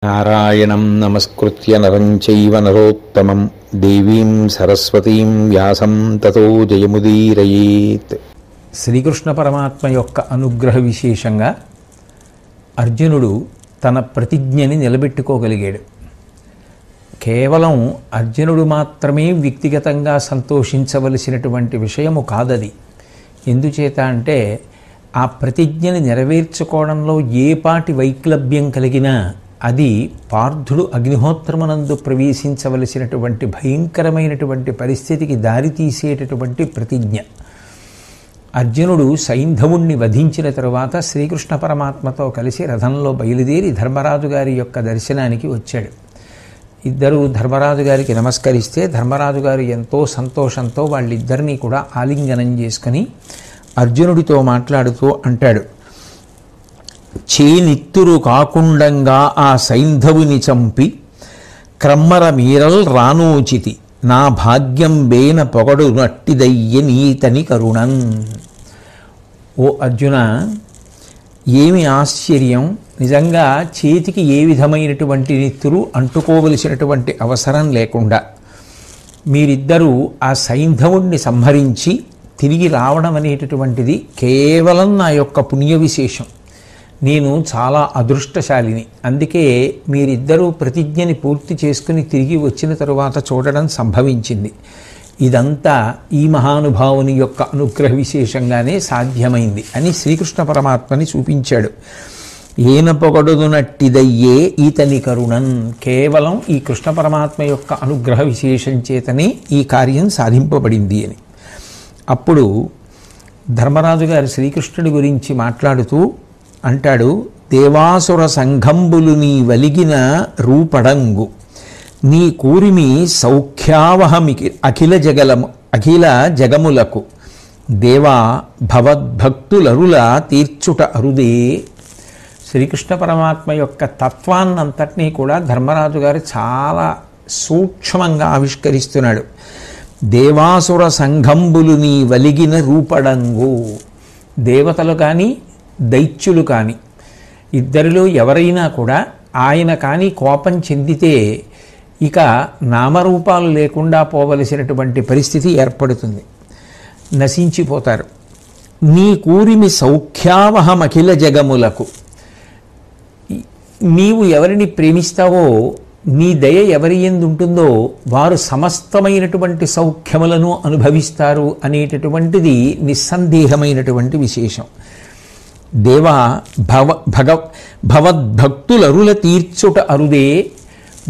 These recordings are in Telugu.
నారాయణం నమస్కృత్య నరం చైవ నరోత్తమం దేవీం సరస్వతీం వ్యాసం తతో జయముదీరయేత్. శ్రీకృష్ణ పరమాత్మ యొక్క అనుగ్రహ విశేషంగా అర్జునుడు తన ప్రతిజ్ఞని నిలబెట్టుకోగలిగాడు. కేవలం అర్జునుడు మాత్రమే వ్యక్తిగతంగా సంతోషించవలసినటువంటి విషయము కాదది. ఎందుచేత అంటే ఆ ప్రతిజ్ఞని నెరవేర్చుకోవడంలో ఏ పాటి వైక్లభ్యం కలిగినా అది పార్థుడు అగ్నిహోత్రమునందు ప్రవేశించవలసినటువంటి భయంకరమైనటువంటి పరిస్థితికి దారితీసేటటువంటి ప్రతిజ్ఞ. అర్జునుడు సైంధవుణ్ణి వధించిన తరువాత శ్రీకృష్ణ పరమాత్మతో కలిసి రథంలో బయలుదేరి ధర్మరాజు గారి యొక్క దర్శనానికి వచ్చాడు. ఇద్దరు ధర్మరాజు గారికి నమస్కరిస్తే ధర్మరాజు గారు ఎంతో సంతోషంతో వాళ్ళిద్దరినీ కూడా ఆలింగనం చేసుకుని అర్జునుడితో మాట్లాడుతూ అంటాడు, చేనిత్తురు కాకుండంగా ఆ సైంధవుని చంపి క్రమ్మర మీరల్ రానోచితి నా భాగ్యం బేన పొగడు నట్టిదయ్య నీతని కరుణన్. ఓ అర్జున, ఏమి ఆశ్చర్యం! నిజంగా చేతికి ఏ విధమైనటువంటి నిత్తురు అంటుకోవలసినటువంటి అవసరం లేకుండా మీరిద్దరూ ఆ సైంధవుణ్ణి సంహరించి తిరిగి రావడం అనేటటువంటిది కేవలం నా యొక్క పుణ్య విశేషం. నేను చాలా అదృష్టశాలిని. అందుకే మీరిద్దరూ ప్రతిజ్ఞని పూర్తి చేసుకుని తిరిగి వచ్చిన తరువాత చూడడం సంభవించింది. ఇదంతా ఈ మహానుభావుని యొక్క అనుగ్రహ విశేషంగానే సాధ్యమైంది అని శ్రీకృష్ణ పరమాత్మని చూపించాడు. ఏన పొగడునట్టిదయ్యే ఈతని కరుణన్. కేవలం ఈ కృష్ణ పరమాత్మ యొక్క అనుగ్రహ విశేషం చేతనే ఈ కార్యం సాధింపబడింది అని. అప్పుడు ధర్మరాజు గారు శ్రీకృష్ణుడి గురించి మాట్లాడుతూ అంటాడు, దేవాసుర సంఘంబులు నీ వలిగిన రూపడంగు నీ కూరిమి సౌఖ్యావహమికి అఖిల జగములకు దేవా భవద్భక్తులరుల తీర్చుట అరుదే. శ్రీకృష్ణ పరమాత్మ యొక్క తత్వాన్నంతటినీ కూడా ధర్మరాజు గారు చాలా సూక్ష్మంగా ఆవిష్కరిస్తున్నాడు. దేవాసుర సంఘంబులు నీ వలిగిన రూపడంగు. దేవతలు కానీ దైత్యులు కానీ ఇద్దరిలో ఎవరైనా కూడా ఆయన కానీ కోపం చెందితే ఇక నామరూపాలు లేకుండా పోవలసినటువంటి పరిస్థితి ఏర్పడుతుంది, నశించిపోతారు. నీ కూరిమి సౌఖ్యావహమఖిల జగములకు. నీవు ఎవరిని ప్రేమిస్తావో, నీ దయ ఎవరి యందు ఉంటుందో వారు సమస్తమైనటువంటి సౌఖ్యములను అనుభవిస్తారు అనేటటువంటిది నిస్సందేహమైనటువంటి విశేషం. దేవా భవద్భక్తులరుల తీర్చుట అరుదే.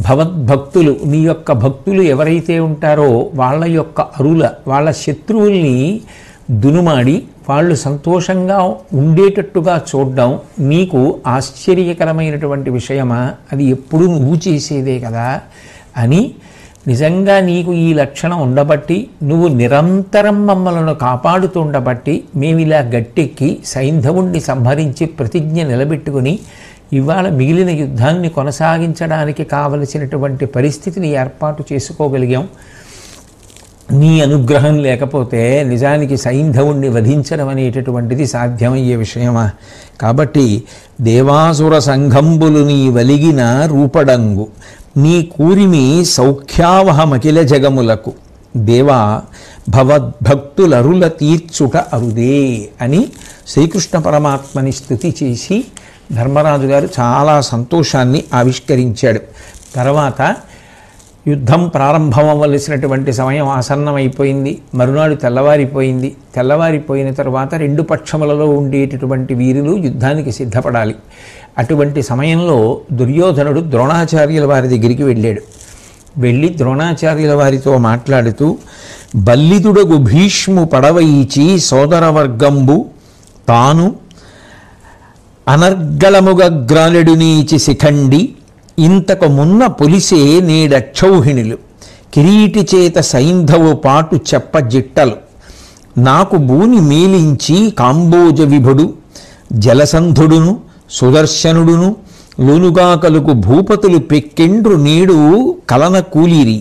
భవద్భక్తులు, నీ యొక్క భక్తులు ఎవరైతే ఉంటారో వాళ్ళ యొక్క అరుల, వాళ్ళ శత్రువుల్ని దునుమాడి వాళ్ళు సంతోషంగా ఉండేటట్టుగా చూడడం నీకు ఆశ్చర్యకరమైనటువంటి విషయమా? అది ఎప్పుడూ నువ్వు చేసేదే కదా అని. నిజంగా నీకు ఈ లక్షణం ఉండబట్టి, నువ్వు నిరంతరం మమ్మలను కాపాడుతుండబట్టి మేమిలా గట్టెక్కి సైంధవుణ్ణి సంహరించి ప్రతిజ్ఞ నిలబెట్టుకుని ఇవాళ మిగిలిన యుద్ధాన్ని కొనసాగించడానికి కావలసినటువంటి పరిస్థితిని ఏర్పాటు చేసుకోగలిగాం. నీ అనుగ్రహం లేకపోతే నిజానికి సైంధవుణ్ణి వధించడం అనేటటువంటిది సాధ్యమయ్యే విషయమా? కాబట్టి దేవాసుర సంఘంబులు నీ వలిగిన రూపడంగు నీ కూరిమి సౌఖ్యావహమఖిల జగములకు దేవా భవద్భక్తులరుల తీర్చుట అరుదే అని శ్రీకృష్ణ పరమాత్మని స్తుతి చేసి ధర్మరాజు గారు చాలా సంతోషాన్ని ఆవిష్కరించాడు. తర్వాత యుద్ధం ప్రారంభం అవ్వవలసినటువంటి సమయం ఆసన్నమైపోయింది. మరునాడు తెల్లవారిపోయింది. తెల్లవారిపోయిన తర్వాత రెండు పక్షములలో ఉండేటటువంటి వీరులు యుద్ధానికి సిద్ధపడాలి. అటువంటి సమయంలో దుర్యోధనుడు ద్రోణాచార్యుల వారి దగ్గరికి వెళ్ళాడు. వెళ్ళి ద్రోణాచార్యుల వారితో మాట్లాడుతూ, బల్లిదుడగు భీష్ము పడవయిచి సోదరవర్గంబు తాను అనర్గళముగగ్రాలెడు నీచి శిఖండి ఇంతకు మున్న పొలిసే నేడక్షౌహిణులు కిరీటి చేత సైంధవు పాటు చెప్పజిట్టలు నాకు బూని మేలించి కాంబోజ విభుడు జలసంధుడును సుదర్శనుడును లోనుగా కలుగు భూపతులు పెక్కెండ్రు నేడు కలన కూలిరి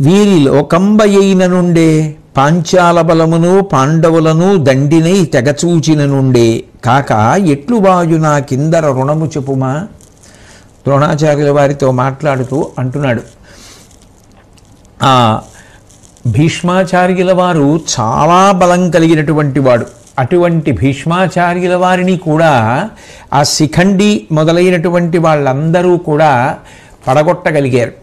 వీరి లోకంబయైన నుండే పాంచాల బలమును పాండవులను దండినై తెగచూచిన నుండే కాక ఎట్లు వాయు నా కిందర రుణము చెప్పుమా. ద్రోణాచార్యుల వారితో మాట్లాడుతూ అంటున్నాడు, ఆ భీష్మాచార్యుల వారు చాలా బలం కలిగినటువంటి వాడు. అటువంటి భీష్మాచార్యుల వారిని కూడా ఆ శిఖండి మొదలైనటువంటి వాళ్ళందరూ కూడా పడగొట్టగలిగారు.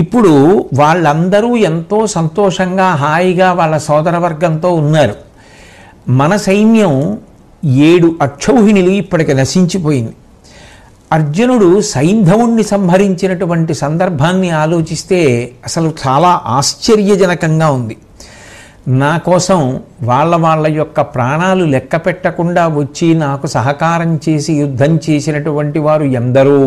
ఇప్పుడు వాళ్ళందరూ ఎంతో సంతోషంగా హాయిగా వాళ్ళ సోదరవర్గంతో ఉన్నారు. మన సైన్యం 7 అక్షౌహిణులు ఇప్పటికి నశించిపోయింది. అర్జునుడు సైంధవుణ్ణి సంహరించినటువంటి సందర్భాన్ని ఆలోచిస్తే అసలు చాలా ఆశ్చర్యజనకంగా ఉంది. నా కోసం వాళ్ళ యొక్క ప్రాణాలు లెక్క పెట్టకుండా వచ్చి నాకు సహకారం చేసి యుద్ధం చేసినటువంటి వారు ఎందరో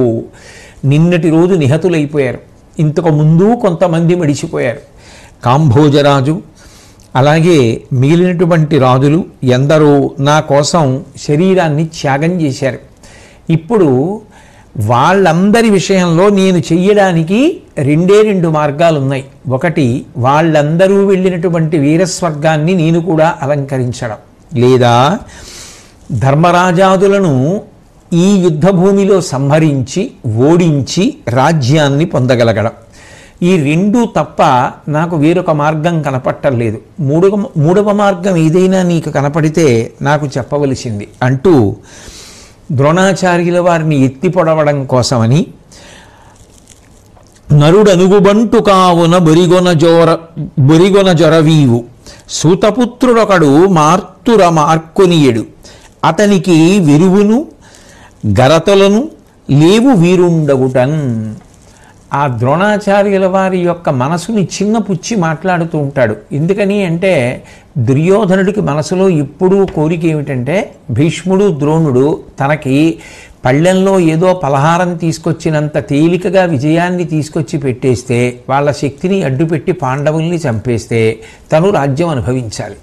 నిన్నటి రోజు నిహతులైపోయారు. ఇంతకు ముందు కొంతమంది మడిచిపోయారు. కాంభోజరాజు అలాగే మిగిలినటువంటి రాజులు ఎందరో నా కోసం శరీరాన్ని త్యాగం చేశారు. ఇప్పుడు వాళ్ళందరి విషయంలో నేను చెయ్యడానికి 2 మార్గాలు ఉన్నాయి. ఒకటి, వాళ్ళందరూ వెళ్ళినటువంటి వీరస్వర్గాన్ని నేను కూడా అలంకరించడం, లేదా ధర్మరాజాదులను ఈ యుద్ధభూమిలో సంహరించి ఓడించి రాజ్యాన్ని పొందగలగడం. ఈ 2 తప్ప నాకు వేరొక మార్గం కనపట్టలేదు. మూడవ మార్గం ఏదైనా నీకు కనపడితే నాకు చెప్పవలసింది అంటూ ద్రోణాచార్యుల వారిని ఎత్తి పొడవడం కోసమని, నరుడనుగుబంటు కావున బొరిగొన జొరవీవు సూతపుత్రుడొకడు మార్తుర మార్కొనియడు అతనికి విరువును గరతలను లేవు వీరుండగుటన్. ఆ ద్రోణాచార్యుల వారి యొక్క మనసుని చిన్నపుచ్చి మాట్లాడుతూ ఉంటాడు. ఎందుకని అంటే దుర్యోధనుడికి మనసులో ఎప్పుడూ కోరిక ఏమిటంటే భీష్ముడు ద్రోణుడు తనకి పళ్ళెంలో ఏదో పలహారం తీసుకొచ్చినంత తేలికగా విజయాన్ని తీసుకొచ్చి పెట్టేస్తే, వాళ్ళ శక్తిని అడ్డుపెట్టి పాండవుల్ని చంపేస్తే తను రాజ్యం అనుభవించాలి.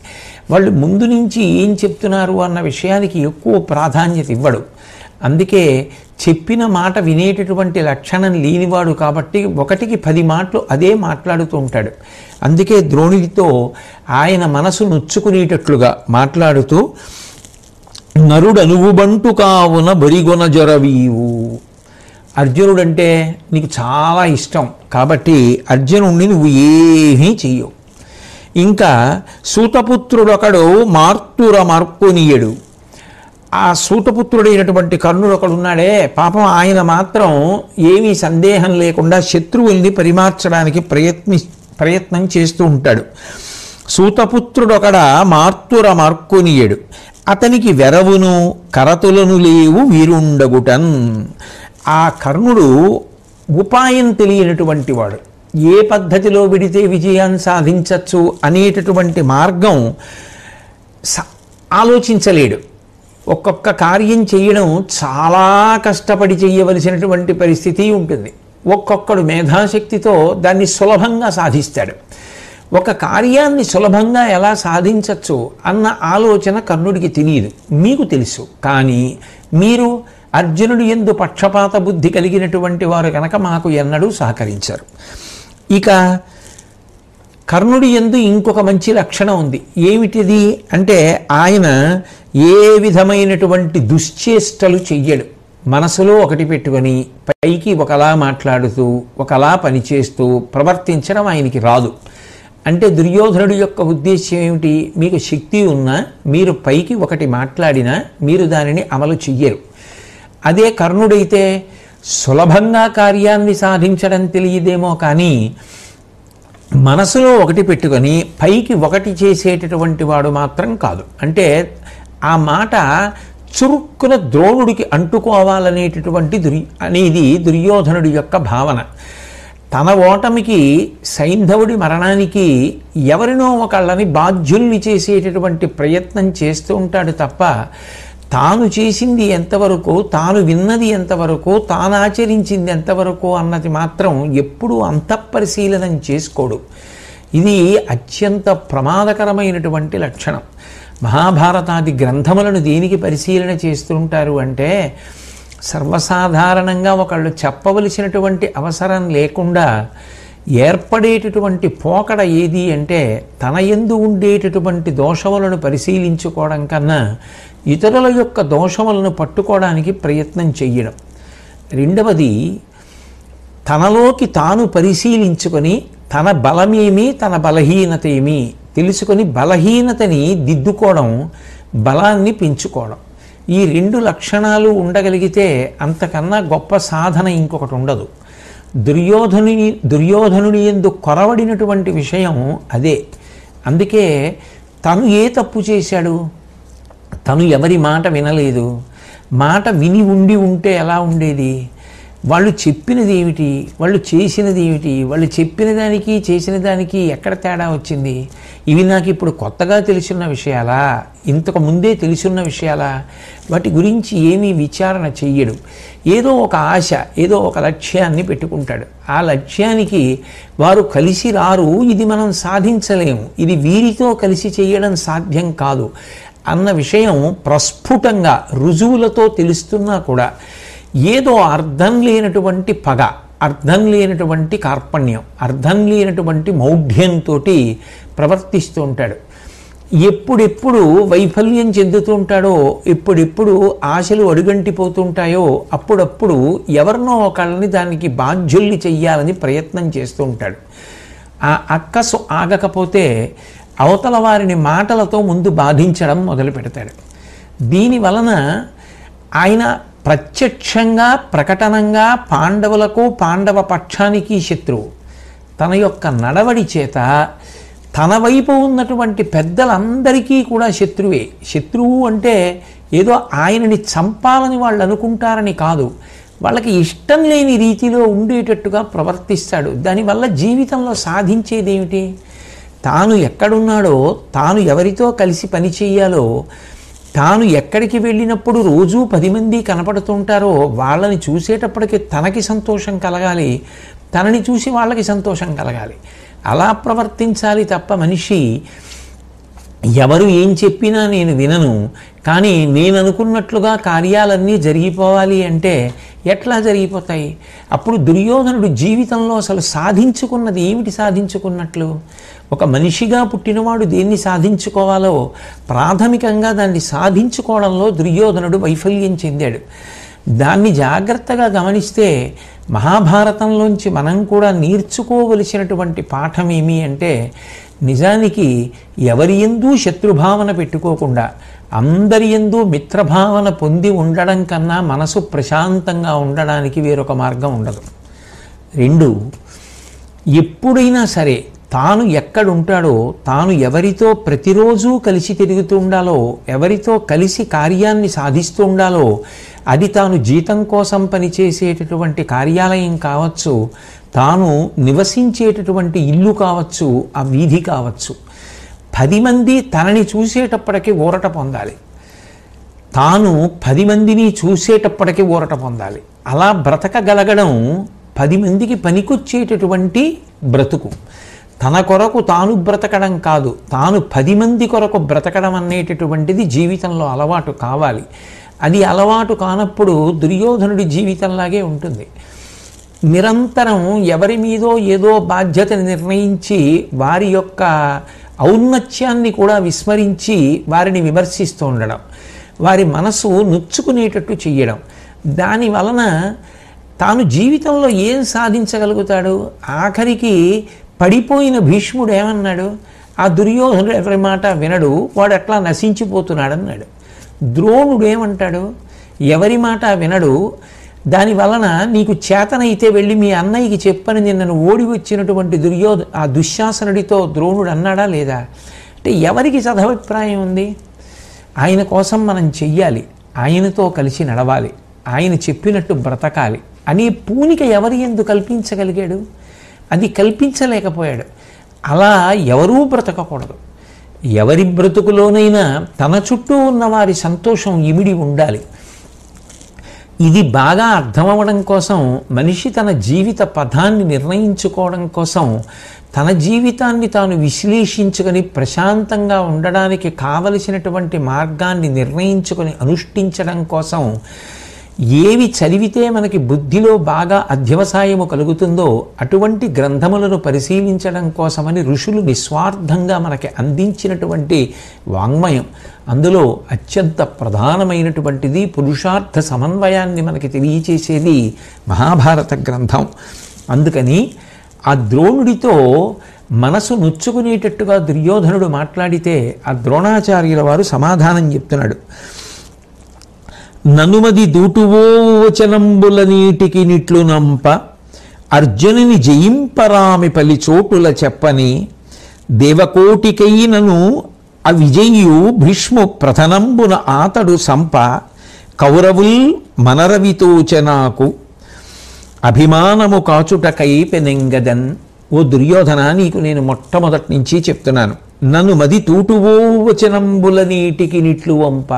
వాళ్ళు ముందు నుంచి ఏం చెప్తున్నారు అన్న విషయానికి ఎక్కువ ప్రాధాన్యత ఇవ్వడు. అందుకే చెప్పిన మాట వినేటటువంటి లక్షణం లేనివాడు కాబట్టి 1కి 10 మాటలు అదే మాట్లాడుతూ ఉంటాడు. అందుకే ద్రోణుడితో ఆయన మనసు నొచ్చుకునేటట్లుగా మాట్లాడుతూ, నరుడనువుబంటు కావున బొరిగొన జొరవీవు. అర్జునుడంటే నీకు చాలా ఇష్టం కాబట్టి అర్జునుడిని నువ్వు ఏమీ చెయ్యవు. ఇంకా సూతపుత్రుడొకడు మార్తుర మార్కొనియడు. ఆ సూతపుత్రుడైనటువంటి కర్ణుడు ఒకడున్నాడే, పాపం ఆయన మాత్రం ఏమీ సందేహం లేకుండా శత్రువుల్ని పరిమార్చడానికి ప్రయత్నం చేస్తూ ఉంటాడు. సూతపుత్రుడొకడ మార్తుర మార్కొనియడు అతనికి వెరవును కరతులను లేవు వీరుండగుటన్. ఆ కర్ణుడు ఉపాయం తెలియనటువంటి వాడు. ఏ పద్ధతిలో విడితే విజయాన్ని సాధించవచ్చు అనేటటువంటి మార్గం ఆలోచించలేడు. ఒక్కొక్క కార్యం చేయడం చాలా కష్టపడి చేయవలసినటువంటి పరిస్థితి ఉంటుంది. ఒక్కొక్కడు మేధాశక్తితో దాన్ని సులభంగా సాధిస్తాడు. ఒక కార్యాన్ని సులభంగా ఎలా సాధించవచ్చు అన్న ఆలోచన కర్ణుడికి తెలియదు, మీకు తెలుసు. కానీ మీరు అర్జునుడి యందు పక్షపాత బుద్ధి కలిగినటువంటి వారు కనుక మాకు ఎన్నడూ సహకరించారు. ఇక కర్ణుడి యందు ఇంకొక మంచి లక్షణం ఉంది. ఏమిటిది అంటే ఆయన ఏ విధమైనటువంటి దుశ్చేష్టలు చెయ్యడు. మనసులో ఒకటి పెట్టుకొని పైకి ఒకలా మాట్లాడుతూ ఒకలా పనిచేస్తూ ప్రవర్తించడం ఆయనకి రాదు. అంటే దుర్యోధనుడి యొక్క ఉద్దేశ్యం ఏమిటి? మీకు శక్తి ఉన్నా మీరు పైకి ఒకటి మాట్లాడినా మీరు దానిని అమలు చెయ్యరు. అదే కర్ణుడైతే సులభంగా కార్యాన్ని సాధించడం తెలియదేమో కానీ మనసులో ఒకటి పెట్టుకొని పైకి ఒకటి చేసేటటువంటి వాడు మాత్రం కాదు. అంటే ఆ మాట చురుక్కున ద్రోణుడికి అంటుకోవాలనేటటువంటి అనేది దుర్యోధనుడి యొక్క భావన. తన ఓటమికి సైంధవుడి మరణానికి ఎవరినో ఒకళ్ళని బాధ్యుల్ని చేసేటటువంటి ప్రయత్నం చేస్తూ ఉంటాడు తప్ప తాను చేసింది ఎంతవరకు, తాను విన్నది ఎంతవరకు, తాను ఆచరించింది ఎంతవరకు అన్నది మాత్రం ఎప్పుడూ అంతఃపరిశీలనం చేసుకోడు. ఇది అత్యంత ప్రమాదకరమైనటువంటి లక్షణం. మహాభారతాది గ్రంథములను దేనికి పరిశీలన చేస్తుంటారు అంటే సర్వసాధారణంగా ఒకళ్ళు చెప్పవలసినటువంటి అవసరం లేకుండా ఏర్పడేటటువంటి పోకడ ఏది అంటే తన యందు ఉండేటటువంటి దోషములను పరిశీలించుకోవడం కన్నా ఇతరుల యొక్క దోషములను పట్టుకోవడానికి ప్రయత్నం చెయ్యడం. రెండవది తనలోకి తాను పరిశీలించుకొని తన బలమేమి తన బలహీనత ఏమి తెలుసుకొని బలహీనతని దిద్దుకోవడం, బలాన్ని పెంచుకోవడం, ఈ 2 లక్షణాలు ఉండగలిగితే అంతకన్నా గొప్ప సాధన ఇంకొకటి ఉండదు. దుర్యోధనుని యందు కొరవడినటువంటి విషయం అదే. అందుకే తను ఏ తప్పు చేశాడు? తను ఎవరి మాట వినలేదు. మాట విని ఉంటే ఎలా ఉండేది? వాళ్ళు చెప్పినది ఏమిటి, వాళ్ళు చేసినది ఏమిటి, వాళ్ళు చెప్పిన దానికి చేసిన దానికి ఎక్కడ తేడా వచ్చింది? ఇవి నాకు ఇప్పుడు కొత్తగా తెలుసున్న విషయాలా, ఇంతకు ముందే తెలుసున్న విషయాలా? వాటి గురించి ఏమీ విచారణ చెయ్యడు. ఏదో ఒక ఆశ, ఏదో ఒక లక్ష్యాన్ని పెట్టుకుంటాడు. ఆ లక్ష్యానికి వారు కలిసి రారు, ఇది మనం సాధించలేము, ఇది వీరితో కలిసి చేయడం సాధ్యం కాదు అన్న విషయం ప్రస్ఫుటంగా రుజువులతో తెలుస్తున్నా కూడా ఏదో అర్థం లేనటువంటి పగ, అర్థం లేనటువంటి కార్పణ్యం, అర్థం లేనటువంటి మౌఢ్యంతో ప్రవర్తిస్తూ ఉంటాడు. ఎప్పుడెప్పుడు వైఫల్యం చెందుతూ ఉంటాడో, ఎప్పుడెప్పుడు ఆశలు అడుగంటిపోతుంటాయో అప్పుడప్పుడు ఎవరినో ఒకళ్ళని దానికి బాధ్యుల్ని చెయ్యాలని ప్రయత్నం చేస్తూ ఉంటాడు. ఆ అక్కసు ఆగకపోతే అవతల వారిని మాటలతో ముందు బాధించడం మొదలు పెడతాడు. దీని వలన ఆయన ప్రత్యక్షంగా ప్రకటనంగా పాండవులకు పాండవ పక్షానికి శత్రువు. తన యొక్క నడవడి చేత తన వైపు ఉన్నటువంటి పెద్దలందరికీ కూడా శత్రువే. శత్రువు అంటే ఏదో ఆయనని చంపాలని వాళ్ళు అనుకుంటారని కాదు, వాళ్ళకి ఇష్టం లేని రీతిలో ఉండేటట్టుగా ప్రవర్తిస్తాడు. దానివల్ల జీవితంలో సాధించేదేమిటి? తాను ఎక్కడున్నాడో, తాను ఎవరితో కలిసి పని చేయాలో, తాను ఎక్కడికి వెళ్ళినప్పుడు రోజూ 10 మంది కనపడుతుంటారో వాళ్ళని చూసేటప్పటికి తనకి సంతోషం కలగాలి, తనని చూసి వాళ్ళకి సంతోషం కలగాలి. అలా ప్రవర్తించాలి తప్ప మనిషి ఎవరు ఏం చెప్పినా నేను వినను, కానీ నేను అనుకున్నట్లుగా కార్యాలన్నీ జరిగిపోవాలి అంటే ఎట్లా జరిగిపోతాయి? అప్పుడు దుర్యోధనుడు జీవితంలో అసలు సాధించుకున్నది ఏమిటి? సాధించుకున్నట్లు ఒక మనిషిగా పుట్టినవాడు దేన్ని సాధించుకోవాలో ప్రాథమికంగా దాన్ని సాధించుకోవడంలో దుర్యోధనుడు వైఫల్యం చెందాడు. దాన్ని జాగ్రత్తగా గమనిస్తే మహాభారతంలోంచి మనం కూడా నేర్చుకోవలసినటువంటి పాఠం ఏమి అంటే, నిజానికి ఎవరి యందు శత్రుభావన పెట్టుకోకుండా అందరి యందు మిత్రభావన పొంది ఉండడం కన్నా మనసు ప్రశాంతంగా ఉండడానికి వేరొక మార్గం ఉండదు. 2, ఎప్పుడైనా సరే తాను ఎక్కడుంటాడో, తాను ఎవరితో ప్రతిరోజు కలిసి తిరుగుతూ ఉండాలో, ఎవరితో కలిసి కార్యాన్ని సాధిస్తూ ఉండాలో, అది తాను జీతం కోసం పనిచేసేటటువంటి కార్యాలయం కావచ్చు, తాను నివసించేటటువంటి ఇల్లు కావచ్చు, ఆ వీధి కావచ్చు, 10 మంది తనని చూసేటప్పటికీ ఊరట పొందాలి, తాను 10 మందిని చూసేటప్పటికీ ఊరట పొందాలి. అలా బ్రతకగలగడం 10 మందికి పనికొచ్చేటటువంటి బ్రతుకు. తన కొరకు తాను బ్రతకడం కాదు, తాను 10 మంది కొరకు బ్రతకడం అనేటటువంటిది జీవితంలో అలవాటు కావాలి. అది అలవాటు కానప్పుడు దుర్యోధనుడి జీవితంలాగే ఉంటుంది. నిరంతరం ఎవరి మీదో ఏదో బాధ్యతని నిర్ణయించి వారి యొక్క ఔన్నత్యాన్ని కూడా విస్మరించి వారిని విమర్శిస్తూ ఉండడం, వారి మనసు నొచ్చుకునేటట్టు చెయ్యడం, దాని వలన తాను జీవితంలో ఏం సాధించగలుగుతాడు? ఆఖరికి పడిపోయిన భీష్ముడు ఏమన్నాడు? ఆ దుర్యోధనుడు ఎవరి మాట వినడు, వాడు అట్లా నశించిపోతున్నాడు అన్నాడు. ద్రోణుడు ఏమంటాడు? ఎవరి మాట వినడు, దాని వలన నీకు చేతనైతే వెళ్ళి మీ అన్నయ్యకి చెప్పని నిన్నను ఓడి వచ్చినటువంటి ఆ దుశ్శాసనుడితో ద్రోణుడు అన్నాడా లేదా? అంటే ఎవరికి సదభిప్రాయం ఉంది? ఆయన కోసం మనం చెయ్యాలి, ఆయనతో కలిసి నడవాలి, ఆయన చెప్పినట్టు బ్రతకాలి అనే పూనిక ఎవరి యందు కల్పించగలిగాడు? అది కల్పించలేకపోయాడు. అలా ఎవరూ బ్రతకకూడదు. ఎవరి బ్రతుకులోనైనా తన చుట్టూ ఉన్న వారి సంతోషం ఇమిడి ఉండాలి. ఇది బాగా అర్థమవడం కోసం మనిషి తన జీవిత పథాన్ని నిర్ణయించుకోవడం కోసం, తన జీవితాన్ని తాను విశ్లేషించుకొని ప్రశాంతంగా ఉండడానికి కావలసినటువంటి మార్గాన్ని నిర్ణయించుకొని అనుష్ఠించడం కోసం ఏవి చదివితే మనకి బుద్ధిలో బాగా అధ్యవసాయము కలుగుతుందో అటువంటి గ్రంథములను పరిశీలించడం కోసమని ఋషులు నిస్వార్థంగా మనకి అందించినటువంటి వాంగ్మయం. అందులో అత్యంత ప్రధానమైనటువంటిది పురుషార్థ సమన్వయాన్ని మనకి తెలియచేసేది మహాభారత గ్రంథం. అందుకని ఆ ద్రోణుడితో మనసు నొచ్చుకునేటట్టుగా దుర్యోధనుడు మాట్లాడితే ఆ ద్రోణాచార్యుల వారు సమాధానం చెప్తున్నాడు. ననుమది దూటువో వచనంబుల నీటికి నిట్లు నంప అర్జునుని జయింపరామి పలి చోటుల చెప్పని దేవకోటికైనను అవిజయు భీష్ము ప్రథనంబున ఆతడు సంప కౌరవుల్ మనరవితోచనాకు అభిమానము కాచుటకై పెనెంగదన్. ఓ దుర్యోధన, నీకు నేను మొట్టమొదటి నుంచి చెప్తున్నాను, నన్ను మది తూటువో వచనంబుల నీటికి నిట్లు వంప.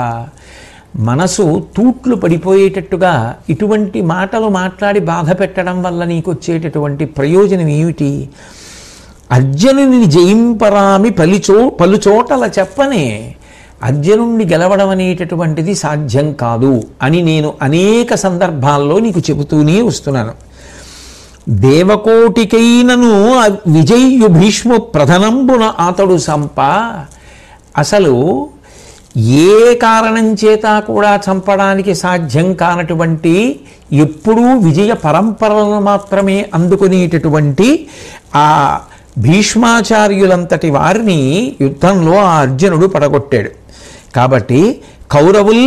మనసు తూట్లు పడిపోయేటట్టుగా ఇటువంటి మాటలు మాట్లాడి బాధ పెట్టడం వల్ల నీకు వచ్చేటటువంటి ప్రయోజనం ఏమిటి? అర్జునుని జయింపరామి పలుచోటల చెప్పనే అర్జునుణ్ణి గెలవడం అనేటటువంటిది సాధ్యం కాదు అని నేను అనేక సందర్భాల్లో నీకు చెబుతూనే వస్తున్నాను. దేవకోటికైనను విజయ్యు భీష్ము ప్రథనంబున ఆతడు సంప. అసలు ఏ కారణం చేత కూడా చంపడానికి సాధ్యం కానటువంటి, ఎప్పుడూ విజయ పరంపరలను మాత్రమే అందుకునేటటువంటి ఆ భీష్మాచార్యులంతటి వారిని యుద్ధంలో ఆ అర్జునుడు పడగొట్టాడు. కాబట్టి కౌరవుల్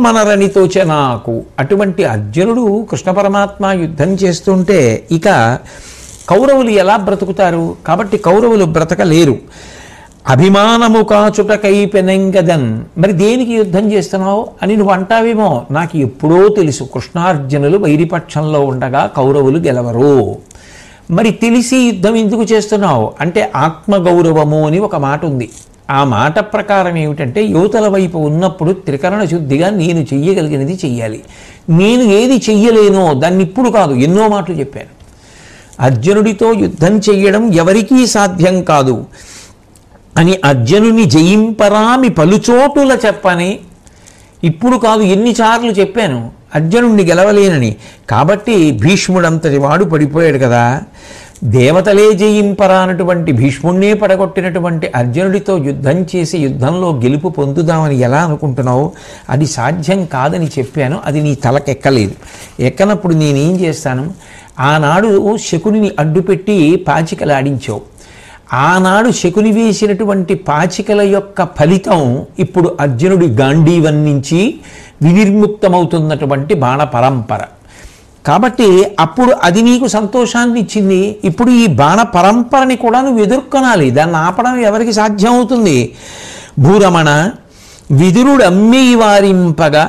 మనరనితోచే నాకు. అటువంటి అర్జునుడు కృష్ణ పరమాత్మ యుద్ధం చేస్తుంటే ఇక కౌరవులు ఎలా బ్రతుకుతారు? కాబట్టి కౌరవులు బ్రతకలేరు. అభిమానము కాచుటకై పెనెంగదన్. మరి దేనికి యుద్ధం చేస్తున్నావు అని నువ్వు అంటావేమో. నాకు ఎప్పుడో తెలుసు, కృష్ణార్జునులు వైరిపక్షంలో ఉండగా కౌరవులు గెలవరు. మరి తెలిసి యుద్ధం ఎందుకు చేస్తున్నావు అంటే ఆత్మగౌరవము అని ఒక మాట ఉంది. ఆ మాట ప్రకారం ఏమిటంటే, యువతల వైపు ఉన్నప్పుడు త్రికరణ శుద్ధిగా నేను చెయ్యగలిగినది చెయ్యాలి. నేను ఏది చెయ్యలేనో దాన్ని ఇప్పుడు కాదు, ఎన్నో మాటలు చెప్పాను. అర్జునుడితో యుద్ధం చెయ్యడం ఎవరికీ సాధ్యం కాదు అని అర్జునుని జయింపరామి పలుచోటుల చెప్పని. ఇప్పుడు కాదు, ఎన్నిసార్లు చెప్పాను అర్జునుడిని గెలవలేనని. కాబట్టి భీష్ముడంతటి వాడు పడిపోయాడు కదా. దేవతలే జయింపరా అన్నటువంటి భీష్ముణ్ణే పడగొట్టినటువంటి అర్జునుడితో యుద్ధం చేసి యుద్ధంలో గెలుపు పొందుదామని ఎలా అనుకుంటున్నావు? అది సాధ్యం కాదని చెప్పాను. అది నీ తలకెక్కలేదు. ఎక్కనప్పుడు నేనేం చేస్తాను? ఆనాడు శకునిని అడ్డుపెట్టి పాచికలాడించావు. ఆనాడు శకుని వేసినటువంటి పాచికల యొక్క ఫలితం ఇప్పుడు అర్జునుడి గాంధీవం నుంచి వినిర్ముక్తమవుతున్నటువంటి బాణ పరంపర. కాబట్టి అప్పుడు అది నీకు సంతోషాన్ని ఇచ్చింది. ఇప్పుడు ఈ బాణ పరంపరని కూడా నువ్వు ఎదుర్కొనాలి. దాన్ని ఆపడం ఎవరికి సాధ్యం అవుతుంది? భూరమణ విదురుడు అమ్మి వారింపగా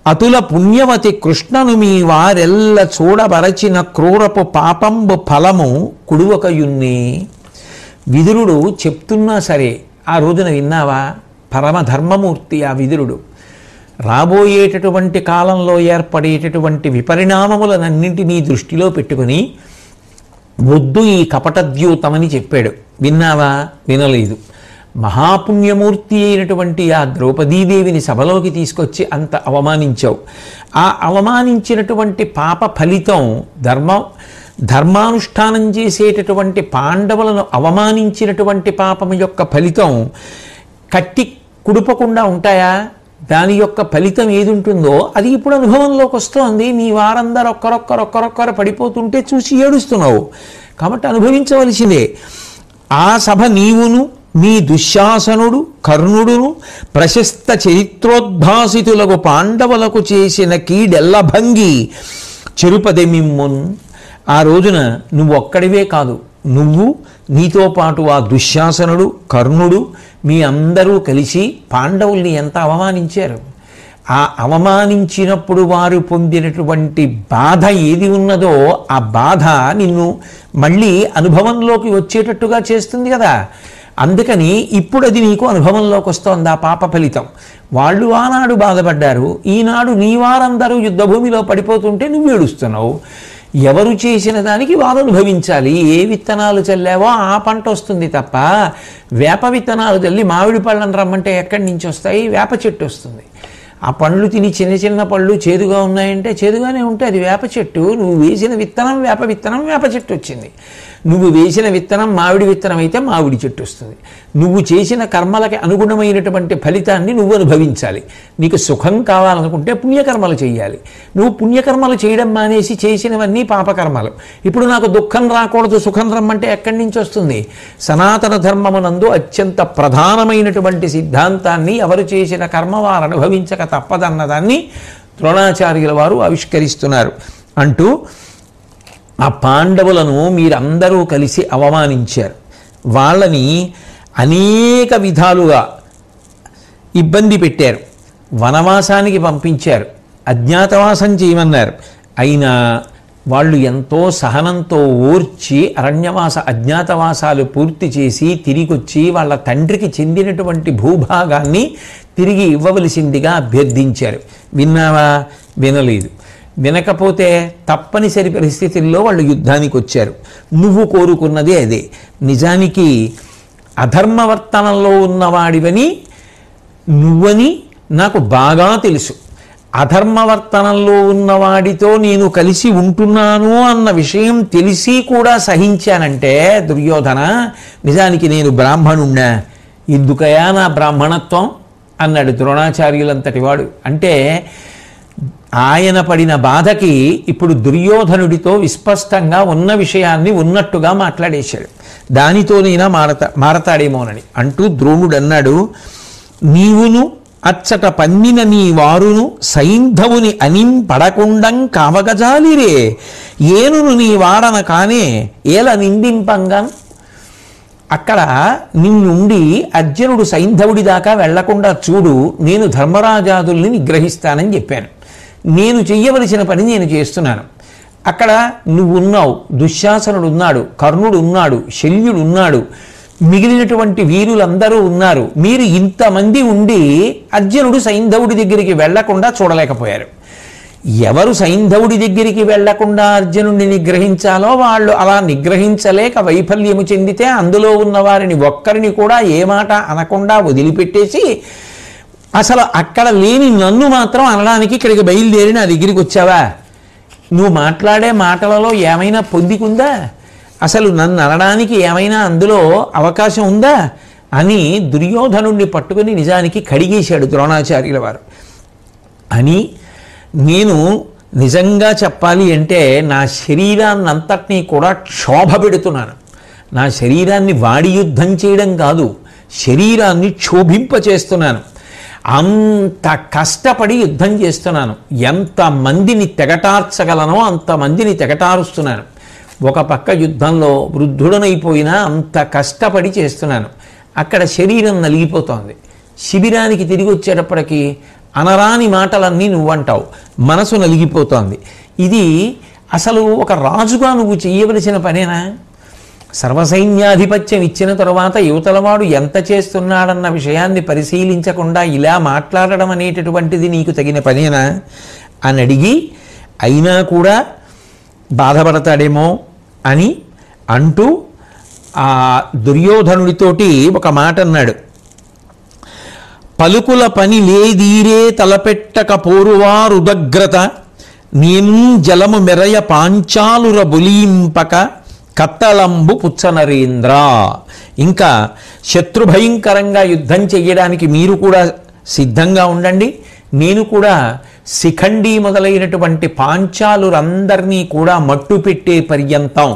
అతుల పుణ్యవతి కృష్ణను మీ వారెల్ల చూడబరచిన క్రూరపు పాపంబు ఫలము కుడువకయున్నే. విదురుడు చెప్తున్నా సరే ఆ రోజున విన్నావా? పరమధర్మమూర్తి ఆ విదురుడు. రాబోయేటటువంటి కాలంలో ఏర్పడేటటువంటి విపరిణామములనన్నింటినీ దృష్టిలో పెట్టుకుని వద్దు ఈ కపటద్యూతమని చెప్పాడు. విన్నావా? వినలేదు. మహాపుణ్యమూర్తి అయినటువంటి ఆ ద్రౌపదీదేవిని సభలోకి తీసుకొచ్చి అంత అవమానించావు. ఆ అవమానించినటువంటి పాప ఫలితం ధర్మానుష్ఠానం చేసేటటువంటి పాండవులను అవమానించినటువంటి పాపం యొక్క ఫలితం కట్టి కుడుపకుండా ఉంటాయా? దాని యొక్క ఫలితం ఏది ఉంటుందో అది ఇప్పుడు అనుభవంలోకి వస్తోంది. నీ వారందరూ ఒక్కరొక్కరు పడిపోతుంటే చూసి ఏడుస్తున్నావు. కాబట్టి అనుభవించవలసిందే. ఆ సభ నీవును నీ దుశ్శాసనుడు కర్ణుడును ప్రశస్త చరిత్రోద్భాసితులకు పాండవులకు చేసిన కీడెల్లభంగి చెరుపదే మిమ్మున్. ఆ రోజున నువ్వు ఒక్కడివే కాదు, నువ్వు నీతో పాటు ఆ దుశ్శాసనుడు కర్ణుడు మీ అందరూ కలిసి పాండవుల్ని ఎంత అవమానించారు. ఆ అవమానించినప్పుడు వారు పొందినటువంటి బాధ ఏది ఉన్నదో ఆ బాధ నిన్ను మళ్ళీ అనుభవంలోకి వచ్చేటట్టుగా చేస్తుంది కదా. అందుకని ఇప్పుడు అది నీకు అనుభవంలోకి వస్తోంది ఆ పాప ఫలితం. వాళ్ళు ఆనాడు బాధపడ్డారు, ఈనాడు నీ వారందరూ యుద్ధభూమిలో పడిపోతుంటే నువ్వు ఏడుస్తున్నావు. ఎవరు చేసిన దానికి వారు అనుభవించాలి. ఏ విత్తనాలు చల్లావో ఆ పంట వస్తుంది తప్ప వేప విత్తనాలు చల్లి మామిడి పళ్ళను రమ్మంటే ఎక్కడి నుంచి వస్తాయి? వేప చెట్టు వస్తుంది. ఆ పండ్లు తిని చిన్న చిన్న పళ్ళు చేదుగా ఉన్నాయంటే చేదుగానే ఉంటే అది వేప చెట్టు. నువ్వు వేసిన విత్తనం వేప విత్తనం, వేప చెట్టు వచ్చింది. నువ్వు వేసిన విత్తనం మామిడి విత్తనం అయితే మామిడి చెట్టు వస్తుంది. నువ్వు చేసిన కర్మలకి అనుగుణమైనటువంటి ఫలితాన్ని నువ్వు అనుభవించాలి. నీకు సుఖం కావాలనుకుంటే పుణ్యకర్మలు చేయాలి. నువ్వు పుణ్యకర్మలు చేయడం మానేసి చేసినవన్నీ పాపకర్మలు. ఇప్పుడు నాకు దుఃఖం రాకూడదు, సుఖం రమ్మంటే ఎక్కడి నుంచి వస్తుంది? సనాతన ధర్మమునందు అత్యంత ప్రధానమైనటువంటి సిద్ధాంతాన్ని ఎవరు చేసిన కర్మ వారు అనుభవించక తప్పదన్నదాన్ని ద్రోణాచార్యుల వారు ఆవిష్కరిస్తున్నారు. అంటూ ఆ పాండవులను మీరందరూ కలిసి అవమానించారు, వాళ్ళని అనేక విధాలుగా ఇబ్బంది పెట్టారు, వనవాసానికి పంపించారు, అజ్ఞాతవాసం చేయమన్నారు. అయినా వాళ్ళు ఎంతో సహనంతో ఓర్చి అజ్ఞాతవాసాలు పూర్తి చేసి తిరిగి వచ్చి వాళ్ళ తండ్రికి చెందినటువంటి భూభాగాన్ని తిరిగి ఇవ్వవలసిందిగా అభ్యర్థించారు. విన్నావా? వినలేదు. వినకపోతే తప్పనిసరి పరిస్థితుల్లో వాళ్ళు యుద్ధానికి వచ్చారు. నువ్వు కోరుకున్నది అదే. నిజానికి అధర్మవర్తనంలో ఉన్నవాడివని నువ్వని నాకు బాగా తెలుసు. అధర్మవర్తనంలో ఉన్నవాడితో నేను కలిసి ఉంటున్నాను అన్న విషయం తెలిసి కూడా సహించానంటే దుర్యోధన, నిజానికి నేను బ్రాహ్మణుణ్ణా? ఎందుకయా నా బ్రాహ్మణత్వం అన్నాడు ద్రోణాచార్యులంతటి వాడు. అంటే ఆయన పడిన బాధకి ఇప్పుడు దుర్యోధనుడితో విస్పష్టంగా ఉన్న విషయాన్ని ఉన్నట్టుగా మాట్లాడేశాడు. దానితోనైనా మారతాడేమోనని అంటూ ద్రోణుడు అన్నాడు, నీవును అచ్చట పన్నిన నీ వారును సైంధవుని అనింపడకుండం కావగజాలిరే, ఏనును నీ వారన కానే ఏల నిందింపంగా. అక్కడ నిన్నుండి అర్జునుడు సైంధవుడి దాకా వెళ్లకుండా చూడు, నేను ధర్మరాజాదుల్ని నిగ్రహిస్తానని చెప్పాను. నేను చెయ్యవలసిన పని నేను చేస్తున్నాను. అక్కడ నువ్వున్నావు, దుశ్శాసనుడు ఉన్నాడు, కర్ణుడు ఉన్నాడు, శల్యుడు ఉన్నాడు, మిగిలినటువంటి వీరులందరూ ఉన్నారు. మీరు ఇంతమంది ఉండి అర్జునుడు సైంధవుడి దగ్గరికి వెళ్లకుండా చూడలేకపోయారు. ఎవరు సైంధవుడి దగ్గరికి వెళ్లకుండా అర్జునుడిని నిగ్రహించాలో వాళ్ళు అలా నిగ్రహించలేక వైఫల్యము చెందితే అందులో ఉన్న వారిని ఒక్కరిని కూడా ఏ మాట అనకుండా వదిలిపెట్టేసి అసలు అక్కడ లేని నన్ను మాత్రం అనడానికి ఇక్కడికి బయలుదేరి నా దగ్గరికి వచ్చావా? నువ్వు మాట్లాడే మాటలలో ఏమైనా పొందికుందా? అసలు నన్ను అనడానికి ఏమైనా అందులో అవకాశం ఉందా అని దుర్యోధనుణ్ణి పట్టుకుని నిజానికి కడిగేశాడు ద్రోణాచార్యుల వారు. అని నేను నిజంగా చెప్పాలి అంటే నా శరీరాన్నంతటినీ కూడా క్షోభ పెడుతున్నాను. నా శరీరాన్ని వాడి యుద్ధం చేయడం కాదు, శరీరాన్ని క్షోభింపచేస్తున్నాను. అంత కష్టపడి యుద్ధం చేస్తున్నాను. ఎంతమందిని తెగటార్చగలనో అంతమందిని తెగటారుస్తున్నాను. ఒక పక్క యుద్ధంలో వృద్ధుడనైపోయినా అంత కష్టపడి చేస్తున్నాను. అక్కడ శరీరం నలిగిపోతోంది. శిబిరానికి తిరిగి వచ్చేటప్పటికి అనరాని మాటలన్నీ నువ్వంటావు, మనసు నలిగిపోతోంది. ఇది అసలు ఒక రాజుగా నువ్వు చెయ్యవలసిన పనేనా? సర్వసైన్యాధిపత్యం ఇచ్చిన తరువాత యువతలవాడు ఎంత చేస్తున్నాడన్న విషయాన్ని పరిశీలించకుండా ఇలా మాట్లాడడం అనేటటువంటిది నీకు తగిన పనేనా అని అడిగి, అయినా కూడా బాధపడతాడేమో అని అంటూ ఆ దుర్యోధనుడితోటి ఒక మాట అన్నాడు. పలుకుల పని లేదీరే తలపెట్టక పోరువారుదగ్రత, నేను జలము మెరయ పాంచాలుర బొలింపక కత్తలంబు పుచ్చనరేంద్ర. ఇంకా శత్రుభయంకరంగా యుద్ధం చెయ్యడానికి మీరు కూడా సిద్ధంగా ఉండండి. నేను కూడా శిఖండి మొదలైనటువంటి పాంచాలురందరినీ కూడా మట్టు పెట్టే పర్యంతం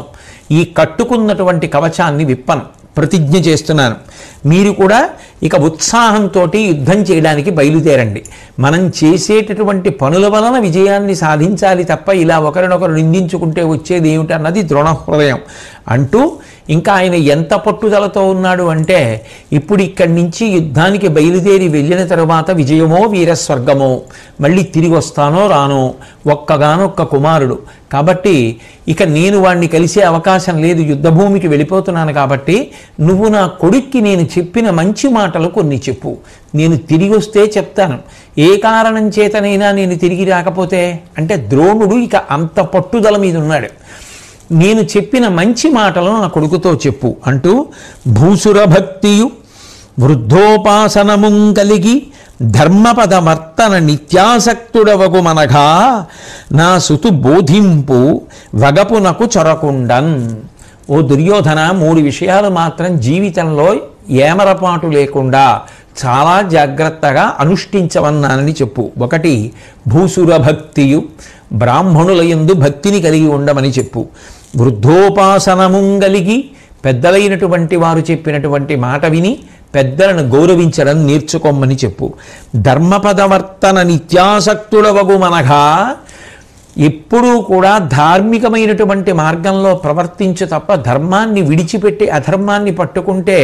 ఈ కట్టుకున్నటువంటి కవచాన్ని విప్పను, ప్రతిజ్ఞ చేస్తున్నాను. మీరు కూడా ఇక ఉత్సాహంతో యుద్ధం చేయడానికి బయలుదేరండి. మనం చేసేటటువంటి పనుల వలన విజయాన్ని సాధించాలి తప్ప ఇలా ఒకరినొకరు నిందించుకుంటే వచ్చేది ఏమిటన్నది ద్రోణహృదయం అంటూ ఇంకా ఆయన ఎంత పట్టుదలతో ఉన్నాడు అంటే, ఇప్పుడు ఇక్కడి నుంచి యుద్ధానికి బయలుదేరి వెళ్ళిన తరువాత విజయమో వీరస్వర్గమో, మళ్ళీ తిరిగి వస్తానో రానో, ఒక్కగానొక్క కుమారుడు కాబట్టి ఇక నేను వాణ్ణి కలిసే అవకాశం లేదు, యుద్ధభూమికి వెళ్ళిపోతున్నాను. కాబట్టి నువ్వు నా కొడుక్కి నేను చెప్పిన మంచి మాటలు కొన్ని చెప్పు, నేను తిరిగి వస్తే చెప్తాను. ఏ కారణం చేతనైనా నేను తిరిగి రాకపోతే అంటే ద్రోణుడు ఇక అంత పట్టుదల మీద ఉన్నాడు. నేను చెప్పిన మంచి మాటలు నా కొడుకుతో చెప్పు అంటూ, భూసుర భక్తియు వృద్ధోపాసనముం కలిగి ధర్మపదమర్తన నిత్యాసక్తుడవగు మనగా నా సుతు బోధింపు వగపునకు చొరకుండన్. ఓ దుర్యోధన, 3 విషయాలు మాత్రం జీవితంలో ఏమరపాటు లేకుండా చాలా జాగ్రత్తగా అనుష్ఠించవన్నానని చెప్పు. 1 భూసుర భక్తియు, బ్రాహ్మణుల యందు భక్తిని కలిగి ఉండమని చెప్పు. వృద్ధోపాసనముంగలిగి, పెద్దలైనటువంటి వారు చెప్పినటువంటి మాట విని పెద్దలను గౌరవించడం నేర్చుకోమని చెప్పు. ధర్మపదవర్తన నిత్యాసక్తుడవగు మనగా, ఎప్పుడూ కూడా ధార్మికమైనటువంటి మార్గంలో ప్రవర్తించు తప్ప ధర్మాన్ని విడిచిపెట్టి అధర్మాన్ని పట్టుకుంటే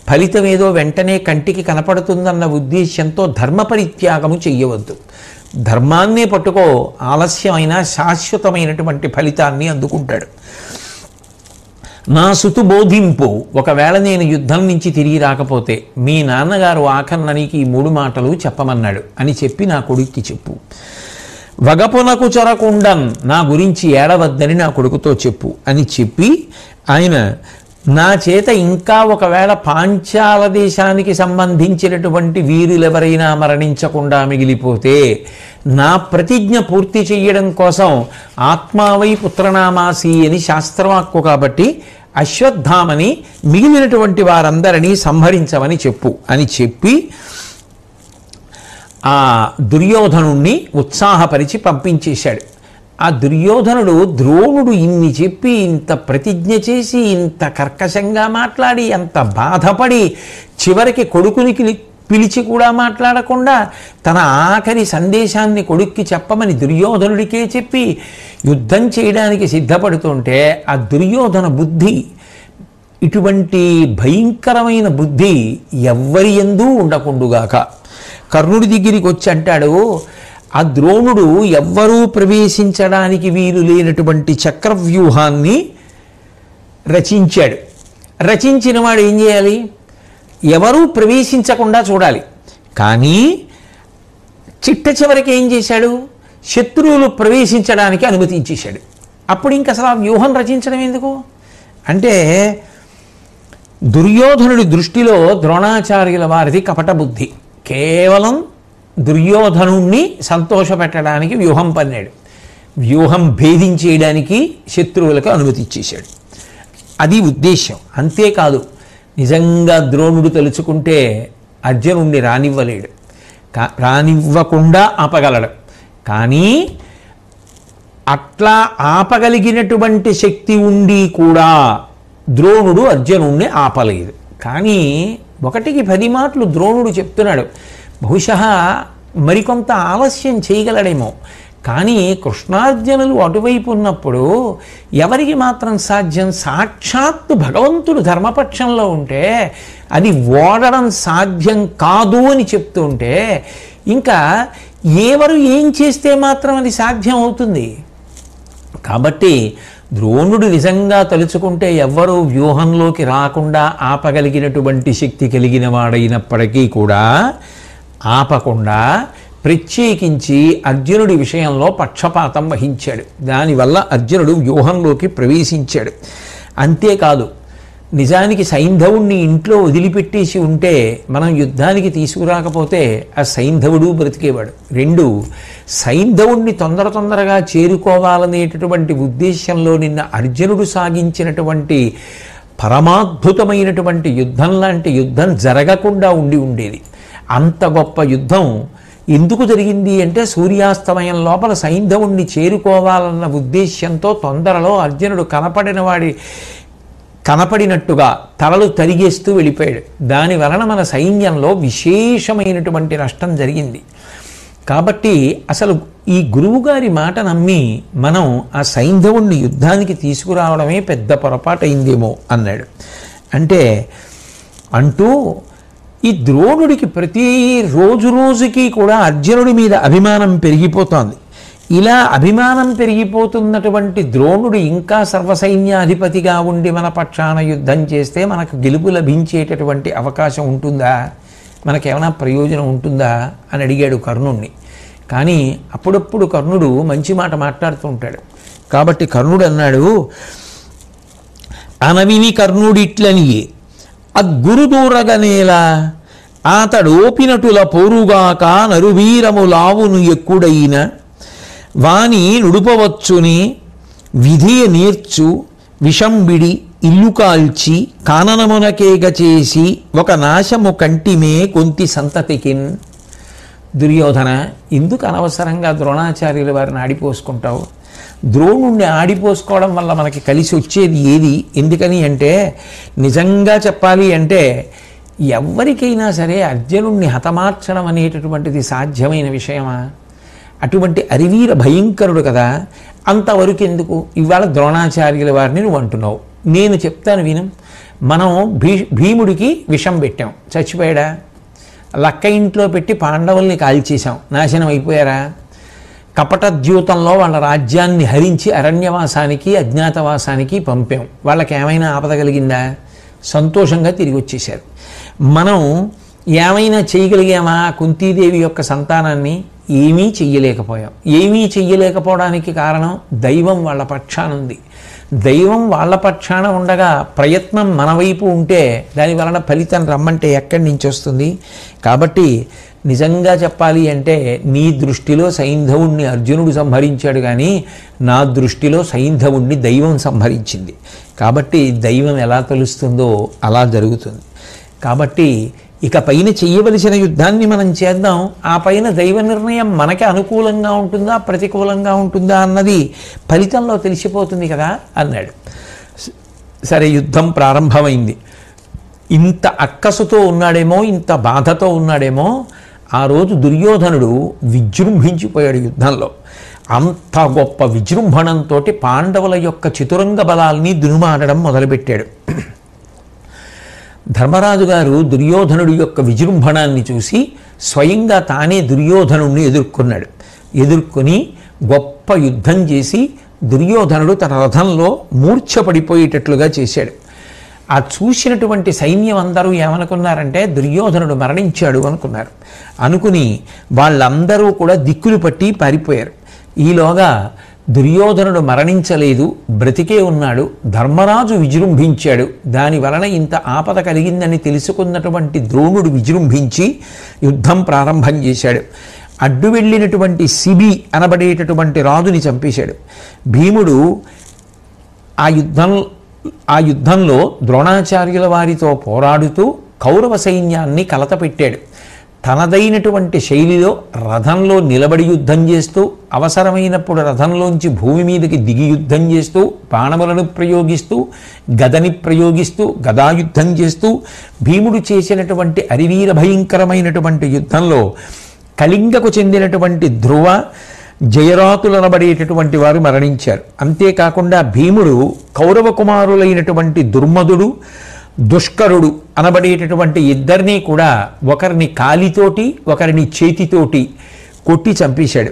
ఫలితం ఏదో వెంటనే కంటికి కనపడుతుందన్న ఉద్దేశ్యంతో ధర్మ పరిత్యాగము చెయ్యవద్దు. ధర్మాన్నే పట్టుకో, ఆలస్యమైన శాశ్వతమైనటువంటి ఫలితాన్ని అందుకుంటాడు. నా సుతు బోధింపు, ఒకవేళ నేను యుద్ధం నుంచి తిరిగి రాకపోతే మీ నాన్నగారు ఆఖరణ నీకు ఈ 3 మాటలు చెప్పమన్నాడు అని చెప్పి నా కొడుక్కి చెప్పు. వగపునకు చొరకుండన్, నా గురించి ఏడవద్దని నా కొడుకుతో చెప్పు అని చెప్పి ఆయన నా చేత ఇంకా ఒకవేళ పాంచాల దేశానికి సంబంధించినటువంటి వీరులెవరైనా మరణించకుండా మిగిలిపోతే నా ప్రతిజ్ఞ పూర్తి చెయ్యడం కోసం ఆత్మావై పుత్రనామాసి అని శాస్త్రవాక్కు కాబట్టి అశ్వత్థామని మిగిలినటువంటి వారందరినీ సంహరించమని చెప్పు అని చెప్పి ఆ దుర్యోధనుణ్ణి ఉత్సాహపరిచి పంపించేశాడు. ఆ దుర్యోధనుడు ద్రోణుడు ఇన్ని చెప్పి ఇంత ప్రతిజ్ఞ చేసి ఇంత కర్కశంగా మాట్లాడి అంత బాధపడి చివరికి కొడుకుని పిలిచి కూడా మాట్లాడకుండా తన ఆఖరి సందేశాన్ని కొడుక్కి చెప్పమని దుర్యోధనుడికే చెప్పి యుద్ధం చేయడానికి సిద్ధపడుతుంటే ఆ దుర్యోధన బుద్ధి, ఇటువంటి భయంకరమైన బుద్ధి ఎవ్వరి యందు ఉండకుండుగాక. కర్ణుడి దగ్గరికి వచ్చి అంటాడు, ఆ ద్రోణుడు ఎవ్వరూ ప్రవేశించడానికి వీలు లేనటువంటి చక్రవ్యూహాన్ని రచించాడు. రచించిన వాడు ఏం చేయాలి? ఎవరూ ప్రవేశించకుండా చూడాలి. కానీ చిట్ట చివరికి ఏం చేశాడు? శత్రువులు ప్రవేశించడానికి అనుమతించేశాడు. అప్పుడు ఇంక అసలు ఆ వ్యూహం రచించడం ఎందుకు అంటే, దుర్యోధనుడి దృష్టిలో ద్రోణాచార్యుల వారిది కపట బుద్ధి. కేవలం దుర్యోధనుణ్ణి సంతోషపెట్టడానికి వ్యూహం పన్నాడు. వ్యూహం భేదించేయడానికి శత్రువులకు అనుమతి ఇచ్చేశాడు. అది ఉద్దేశ్యం. అంతేకాదు, నిజంగా ద్రోణుడు తలుచుకుంటే అర్జునుణ్ణి రానివ్వలేడు, రానివ్వకుండా ఆపగలడు. కానీ అట్లా ఆపగలిగినటువంటి శక్తి ఉండి కూడా ద్రోణుడు అర్జునుణ్ణి ఆపలేదు. కానీ 1కి 10 మాటలు ద్రోణుడు చెప్తున్నాడు. బహుశः మరికొంత ఆలస్యం చేయగలడేమో. కానీ కృష్ణార్జునులు అటువైపు ఉన్నప్పుడు ఎవరికి మాత్రం సాధ్యం? సాక్షాత్తు భగవంతుడు ధర్మపక్షంలో ఉంటే అది ఓడడం సాధ్యం కాదు అని చెప్తూ ఉంటే ఇంకా ఎవరు ఏం చేస్తే మాత్రం అది సాధ్యం అవుతుంది? కాబట్టి ద్రోణుడు నిజంగా తలుచుకుంటే ఎవ్వరూ వ్యూహంలోకి రాకుండా ఆపగలిగినటువంటి శక్తి కలిగిన వాడైనప్పటికీ కూడా ఆపకుండా ప్రత్యేకించి అర్జునుడి విషయంలో పక్షపాతం వహించాడు. దానివల్ల అర్జునుడు వ్యూహంలోకి ప్రవేశించాడు. అంతేకాదు, నిజానికి సైంధవుణ్ణి ఇంట్లో వదిలిపెట్టేసి ఉంటే మనం యుద్ధానికి తీసుకురాకపోతే ఆ సైంధవుడు బ్రతికేవాడు. 2, సైంధవుణ్ణి తొందరగా చేరుకోవాలనేటటువంటి ఉద్దేశంలో నిన్న అర్జునుడు సాగించినటువంటి పరమాద్భుతమైనటువంటి యుద్ధం లాంటి యుద్ధం జరగకుండా ఉండేది. అంత గొప్ప యుద్ధం ఎందుకు జరిగింది అంటే, సూర్యాస్తమయం లోపల సైంధవుణ్ణి చేరుకోవాలన్న ఉద్దేశ్యంతో తొందరలో అర్జునుడు కనపడినట్టుగా తలలు తరిగేస్తూ వెళ్ళిపోయాడు. దాని వలన మన సైన్యంలో విశేషమైనటువంటి నష్టం జరిగింది. కాబట్టి అసలు ఈ గురువుగారి మాట నమ్మి మనం ఆ సైంధవుణ్ణి యుద్ధానికి తీసుకురావడమే పెద్ద పొరపాటైందేమో అన్నాడు. అంటూ ఈ ద్రోణుడికి ప్రతి రోజుకి కూడా అర్జునుడి మీద అభిమానం పెరిగిపోతోంది. ఇలా అభిమానం పెరిగిపోతున్నటువంటి ద్రోణుడు ఇంకా సర్వసైన్యాధిపతిగా ఉండి మన పక్షాన యుద్ధం చేస్తే మనకు గెలుపు లభించేటటువంటి అవకాశం ఉంటుందా? మనకేమైనా ప్రయోజనం ఉంటుందా అని అడిగాడు కర్ణుణ్ణి. కానీ అప్పుడప్పుడు కర్ణుడు మంచి మాట మాట్లాడుతూ ఉంటాడు. కాబట్టి కర్ణుడు అన్నాడు, అనవిని కర్ణుడిట్లని అద్గురుదూరగనేలా ఆతడోపినటుల పోరుగాక నరువీరములావును ఎక్కుడైన వాని నుడుపవచ్చుని విధియ నేర్చు విషంబిడి ఇల్లు కాల్చి కాననమునకేగ చేసి ఒక నాశము కంటిమే కొంతి సంతతికిన్. దుర్యోధన, ఎందుకు అనవసరంగా ద్రోణాచార్యుల వారిని ఆడిపోసుకుంటావు? ద్రోణుణ్ణి ఆడిపోసుకోవడం వల్ల మనకి కలిసి వచ్చేది ఏది? ఎందుకని అంటే, నిజంగా చెప్పాలి అంటే ఎవరికైనా సరే అర్జునుణ్ణి హతమార్చడం అనేటటువంటిది సాధ్యమైన విషయమా? అటువంటి అరివీర భయంకరుడు కదా. అంతవరకు ఎందుకు ఇవాళ ద్రోణాచార్యుల వారిని నువ్వు అంటున్నావు? నేను చెప్తాను విను. మనం భీముడికి విషం పెట్టాం, చచ్చిపోయాడా? లక్క ఇంట్లో పెట్టి పాండవుల్ని కాల్చేశాం, నాశనం అయిపోయారా? కపటద్యూతంలో వాళ్ళ రాజ్యాన్ని హరించి అరణ్యవాసానికి అజ్ఞాతవాసానికి పంపాం, వాళ్ళకి ఏమైనా ఆపద కలిగిందా? సంతోషంగా తిరిగి వచ్చేశారు. మనం ఏమైనా చేయగలిగామా కుంతీదేవి యొక్క సంతానాన్ని? ఏమీ చెయ్యలేకపోయాం. ఏమీ చెయ్యలేకపోవడానికి కారణం దైవం వాళ్ళ పక్షాన ఉంది. దైవం వాళ్ళ పక్షాన ఉండగా ప్రయత్నం మన వైపు ఉంటే దాని వలన ఫలితం రమ్మంటే ఎక్కడి నుంచి వస్తుంది? కాబట్టి నిజంగా చెప్పాలి అంటే నీ దృష్టిలో సైంధవుణ్ణి అర్జునుడు సంహరించాడు, కానీ నా దృష్టిలో సైంధవుణ్ణి దైవం సంహరించింది. కాబట్టి దైవం ఎలా తెలుస్తుందో అలా జరుగుతుంది. కాబట్టి ఇక పైన చెయ్యవలసిన యుద్ధాన్ని మనం చేద్దాం. ఆ పైన దైవ నిర్ణయం మనకి అనుకూలంగా ఉంటుందా ప్రతికూలంగా ఉంటుందా అన్నది ఫలితంలో తెలిసిపోతుంది కదా అన్నాడు. సరే, యుద్ధం ప్రారంభమైంది. ఇంత అక్కసుతో ఉన్నాడేమో, ఇంత బాధతో ఉన్నాడేమో, ఆ రోజు దుర్యోధనుడు విజృంభించిపోయాడు యుద్ధంలో. అంత గొప్ప విజృంభణంతో పాండవుల యొక్క చతురంగ బలాల్ని దునుమాడడం మొదలుపెట్టాడు. ధర్మరాజు గారు దుర్యోధనుడి యొక్క విజృంభణాన్ని చూసి స్వయంగా తానే దుర్యోధనుడిని ఎదుర్కొన్నాడు. ఎదుర్కొని గొప్ప యుద్ధం చేసి దుర్యోధనుడు తన రథంలో మూర్ఛపడిపోయేటట్లుగా చేశాడు. ఆ చూసినటువంటి సైన్యం అందరూ ఏమనుకున్నారంటే దుర్యోధనుడు మరణించాడు అనుకున్నారు. అనుకుని వాళ్ళందరూ కూడా దిక్కులు పట్టి పారిపోయారు. ఈలోగా దుర్యోధనుడు మరణించలేదు, బ్రతికే ఉన్నాడు. ధర్మరాజు విజృంభించాడు. దాని వలన ఇంత ఆపద కలిగిందని తెలుసుకున్నటువంటి ద్రోణుడు విజృంభించి యుద్ధం ప్రారంభం చేశాడు. అడ్డు వెళ్ళినటువంటి శిబి అనబడేటటువంటి రాజుని చంపేశాడు. భీముడు ఆ యుద్ధంలో ద్రోణాచార్యుల వారితో పోరాడుతూ కౌరవ సైన్యాన్ని కలతపెట్టాడు. తనదైనటువంటి శైలిలో రథంలో నిలబడి యుద్ధం చేస్తూ, అవసరమైనప్పుడు రథంలోంచి భూమి మీదకి దిగి యుద్ధం చేస్తూ, బాణములను ప్రయోగిస్తూ, గదని ప్రయోగిస్తూ, గదాయుద్ధం చేస్తూ భీముడు చేసినటువంటి అరివీర భయంకరమైనటువంటి యుద్ధంలో కళింగకు చెందినటువంటి ధ్రువ జయరాతులనబడేటటువంటి వారు మరణించారు. అంతేకాకుండా భీముడు కౌరవ కుమారులైనటువంటి దుర్మదుడు, దుష్కరుడు అనబడేటటువంటి ఇద్దరినీ కూడా ఒకరిని కాలితోటి ఒకరిని చేతితోటి కొట్టి చంపేశాడు.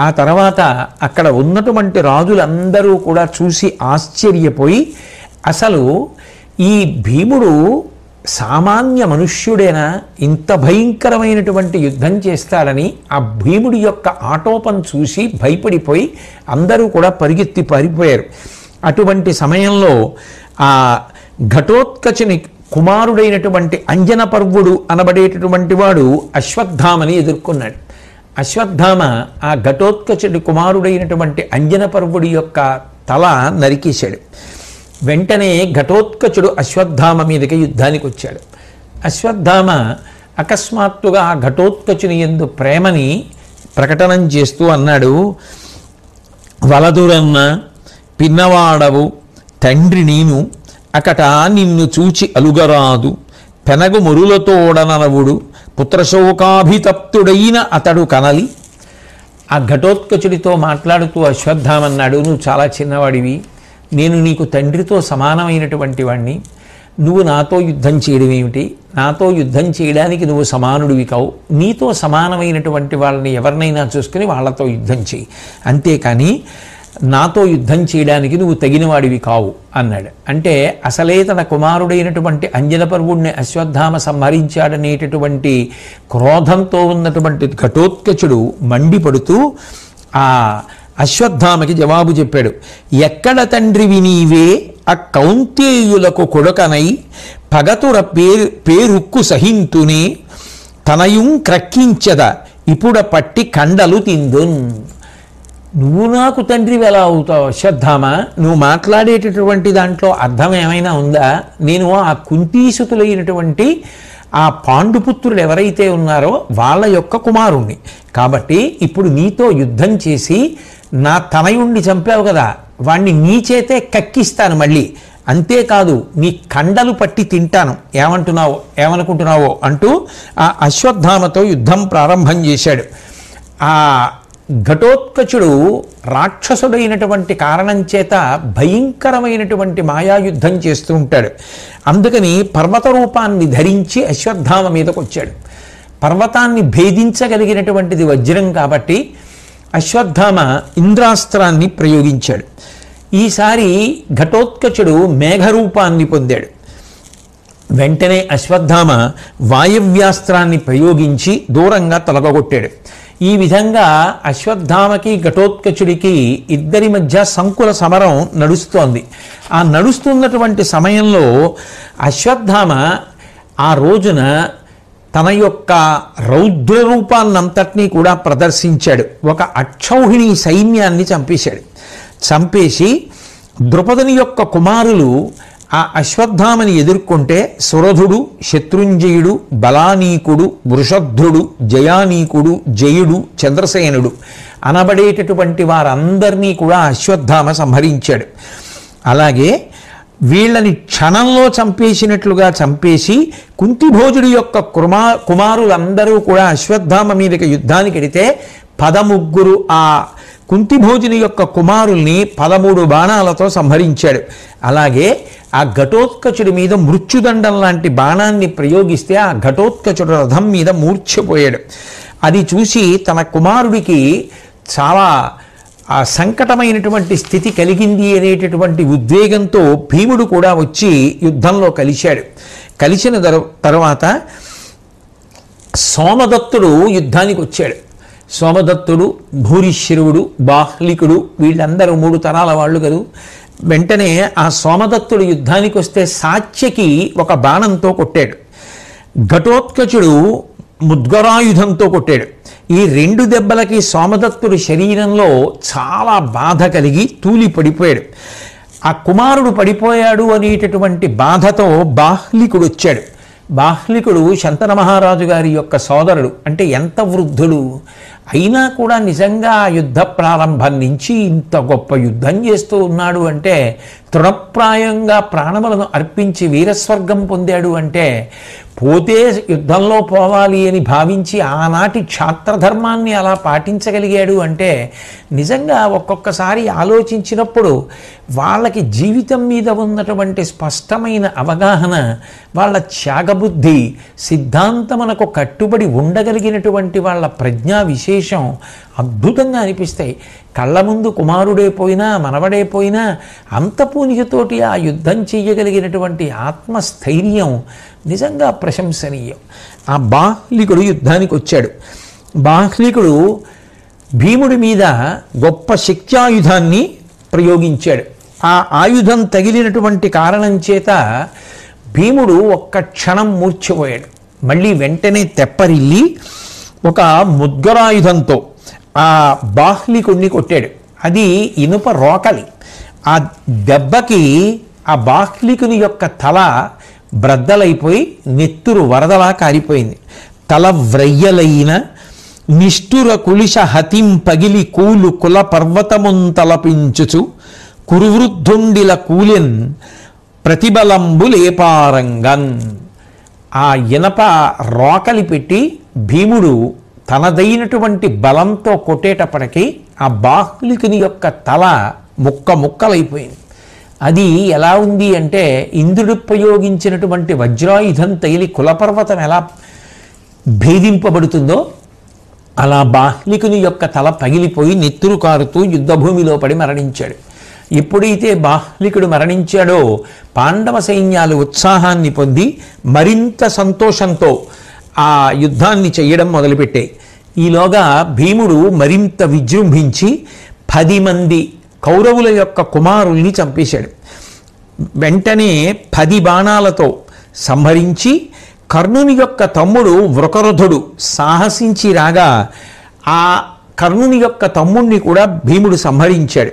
ఆ తర్వాత అక్కడ ఉన్నటువంటి రాజులందరూ కూడా చూసి ఆశ్చర్యపోయి, అసలు ఈ భీముడు సామాన్య మనుష్యుడేనా? ఇంత భయంకరమైనటువంటి యుద్ధం చేస్తాడని ఆ భీముడి యొక్క ఆటోపం చూసి భయపడిపోయి అందరూ కూడా పరిగెత్తి పారిపోయారు. అటువంటి సమయంలో ఆ ఘటోత్కచుని కుమారుడైనటువంటి అంజనపర్వుడు అనబడేటటువంటి వాడు అశ్వత్థామని ఎదుర్కొన్నాడు. అశ్వత్థామ ఆ ఘటోత్కచుడి కుమారుడైనటువంటి అంజనపర్వుడి యొక్క తల నరికేశాడు. వెంటనే ఘటోత్కచుడు అశ్వత్థామ మీదకి యుద్ధానికి వచ్చాడు. అశ్వత్థామ అకస్మాత్తుగా ఆ ఘటోత్కచుని యందు ప్రేమని ప్రకటనం చేస్తూ అన్నాడు, వలదురన్న పిన్నవాడవు తండ్రి నేను అకట నిన్ను చూచి అలుగరాదు పెనగు మురులతోడననవుడు పుత్రశోకాభితప్తుడైన అతడు కనలి. ఆ ఘటోత్కచుడితో మాట్లాడుతూ అశ్వత్థామన్నాడు, నువ్వు చాలా చిన్నవాడివి, నేను నీకు తండ్రితో సమానమైనటువంటి వాణ్ణి, నువ్వు నాతో యుద్ధం చేయడం ఏమిటి? నాతో యుద్ధం చేయడానికి నువ్వు సమానుడివి కావు. నీతో సమానమైనటువంటి వాళ్ళని ఎవరినైనా చూసుకుని వాళ్ళతో యుద్ధం చేయి, అంతేకాని నాతో యుద్ధం చేయడానికి నువ్వు తగినవాడివి కావు అన్నాడు. అంటే అసలే తన కుమారుడైనటువంటి అంజనపర్వుడిని అశ్వత్థామ సంహరించాడనేటటువంటి క్రోధంతో ఉన్నటువంటి ఘటోత్కచుడు మండిపడుతూ ఆ అశ్వత్థామకి జవాబు చెప్పాడు, ఎక్కడ తండ్రివి నీవే ఆ కౌంతేయులకు కొడుకనై పగతుర పేరుక్కు సహింతునే తనయుం క్రక్కించద ఇపుడ పట్టి కండలు తిందున్. నువ్వు నాకు తండ్రివి ఎలా అవుతావు అశ్వత్థామ? నువ్వు మాట్లాడేటటువంటి దాంట్లో అర్థం ఏమైనా ఉందా? నేను ఆ కుంతీసుతులైనటువంటి ఆ పాండుపుత్రులు ఎవరైతే ఉన్నారో వాళ్ళ యొక్క కుమారుణ్ణి. కాబట్టి ఇప్పుడు నీతో యుద్ధం చేసి నా తనయుణ్ణి చంపావు కదా, వాణ్ణి నీ చేతే కక్కిస్తాను మళ్ళీ. అంతేకాదు నీ కండలు పట్టి తింటాను. ఏమనుకుంటున్నావో అంటూ ఆ అశ్వత్థామతో యుద్ధం ప్రారంభం చేశాడు. ఆ ఘటోత్కచుడు రాక్షసుడైనటువంటి కారణం చేత భయంకరమైనటువంటి మాయాయుద్ధం చేస్తూ ఉంటాడు. అందుకని పర్వత రూపాన్ని ధరించి అశ్వత్థామ మీదకు వచ్చాడు. పర్వతాన్ని భేదించగలిగినటువంటిది వజ్రం కాబట్టి అశ్వత్థామ ఇంద్రాస్త్రాన్ని ప్రయోగించాడు. ఈసారి ఘటోత్కచుడు మేఘరూపాన్ని పొందాడు. వెంటనే అశ్వత్థామ వాయవ్యాస్త్రాన్ని ప్రయోగించి దూరంగా తొలగొట్టాడు. ఈ విధంగా అశ్వత్థామకి ఘటోత్కచుడికి ఇద్దరి మధ్య సంకుల సమరం నడుస్తోంది. ఆ నడుస్తున్నటువంటి సమయంలో అశ్వత్థామ ఆ రోజున తన యొక్క రౌద్ర రూపాన్నంతటినీ కూడా ప్రదర్శించాడు. ఒక అక్షౌహిణి సైన్యాన్ని చంపేశాడు. చంపేసి ద్రుపదుని యొక్క కుమారులు ఆ అశ్వత్థామని ఎదుర్కొంటే సురధుడు, శత్రుంజయుడు, బలానీకుడు, వృషధ్రుడు, జయానీకుడు, జయుడు, చంద్రసేనుడు అనబడేటటువంటి వారందరినీ కూడా అశ్వత్థామ సంహరించాడు. అలాగే వీళ్ళని క్షణంలో చంపేసినట్లుగా చంపేసి కుంతిభోజుడి యొక్క కుమారులందరూ కూడా అశ్వత్థామ మీదకి యుద్ధానికి వెడితే 13 ఆ కుంతిభోజుని యొక్క కుమారుల్ని 13 బాణాలతో సంహరించాడు. అలాగే ఆ ఘటోత్కచుడి మీద మృత్యుదండం లాంటి బాణాన్ని ప్రయోగిస్తే ఆ ఘటోత్కచుడు రథం మీద మూర్ఛపోయాడు. అది చూసి తన కుమారుడికి చాలా ఆ సంకటమైనటువంటి స్థితి కలిగింది అనేటటువంటి ఉద్వేగంతో భీముడు కూడా వచ్చి యుద్ధంలో కలిశాడు. కలిసిన తర్వాత సోమదత్తుడు యుద్ధానికి వచ్చాడు. సోమదత్తుడు, భూరిశ్రవుడు, బాహ్లికుడు వీళ్ళందరూ 3 తరాల వాళ్ళు కదూ. వెంటనే ఆ సోమదత్తుడు యుద్ధానికి వస్తే సాత్యకి ఒక బాణంతో కొట్టాడు. ఘటోత్కచుడు ముద్గరాయుధంతో కొట్టాడు. ఈ 2 దెబ్బలకి సోమదత్తుడి శరీరంలో చాలా బాధ కలిగి తూలి పడిపోయాడు. ఆ కుమారుడు పడిపోయాడు అనేటటువంటి బాధతో బాహ్లికుడు వచ్చాడు. బాహ్లికుడు శంతన మహారాజు గారి యొక్క సోదరుడు. అంటే ఎంత వృద్ధుడు అయినా కూడా నిజంగా ఆ యుద్ధ ప్రారంభం నుంచి ఇంత గొప్ప యుద్ధం చేస్తూ ఉన్నాడు అంటే, తృణప్రాయంగా ప్రాణములను అర్పించి వీరస్వర్గం పొందాడు అంటే, పోతే యుద్ధంలో పోవాలి అని భావించి ఆనాటి క్షాత్రధర్మాన్ని అలా పాటించగలిగాడు అంటే, నిజంగా ఒక్కొక్కసారి ఆలోచించినప్పుడు వాళ్ళకి జీవితం మీద ఉన్నటువంటి స్పష్టమైన అవగాహన, వాళ్ళ త్యాగబుద్ధి, సిద్ధాంతమునకు కట్టుబడి ఉండగలిగినటువంటి వాళ్ళ ప్రజ్ఞా విశేషం అద్భుతంగా అనిపిస్తాయి. కళ్ళ ముందు కుమారుడే పోయినా మనవడే పోయినా అంత పూనికతోటి ఆ యుద్ధం చేయగలిగినటువంటి ఆత్మస్థైర్యం నిజంగా ప్రశంసనీయం. ఆ బాహ్లికుడు యుద్ధానికి వచ్చాడు. బాహ్లికుడు భీముడి మీద గొప్ప శక్త్యాయుధాన్ని ప్రయోగించాడు. ఆ ఆయుధం తగిలినటువంటి కారణం చేత భీముడు ఒక్క క్షణం మూర్ఛపోయాడు. మళ్ళీ వెంటనే తెప్పరిల్లి ఒక ముద్గరాయుధంతో ఆ బాహ్లికుడిని కొట్టాడు. అది ఇనుప రోకలి. ఆ దెబ్బకి ఆ బాహ్లికుని యొక్క తల బ్రద్దలైపోయి నెత్తురు వరదలా కారిపోయింది. తల వ్రయ్యలైన నిష్ఠుర కులిశ హతిం పగిలి కూలు కుల పర్వతమున్ తలపించుచు కురువృద్ధుండిల కూలెన్ ప్రతిబలంబులేపారంగన్. ఆ ఇనప రోకలి పెట్టి భీముడు తనదైనటువంటి బలంతో కొట్టేటప్పటికీ ఆ బాహ్లికుని యొక్క తల ముక్కలైపోయింది. అది ఎలా ఉంది అంటే, ఇంద్రుడు ప్రయోగించినటువంటి వజ్రాయుధం తగిలి కులపర్వతం ఎలా భేదింపబడుతుందో అలా బాహ్లికుని యొక్క తల పగిలిపోయి నెత్తురు కారుతూ యుద్ధభూమిలో పడి మరణించాడు. ఎప్పుడైతే బాహ్లికుడు మరణించాడో పాండవ సైన్యాలు ఉత్సాహాన్ని పొంది మరింత సంతోషంతో ఆ యుద్ధాన్ని చేయడం మొదలుపెట్టాయి. ఈలోగా భీముడు మరింత విజృంభించి 10 మంది కౌరవుల యొక్క కుమారుల్ని చంపేశాడు. వెంటనే 10 బాణాలతో సంహరించి కర్ణుని యొక్క తమ్ముడు వృకరథుడు సాహసించి రాగా ఆ కర్ణుని యొక్క తమ్ముణ్ణి కూడా భీముడు సంహరించాడు.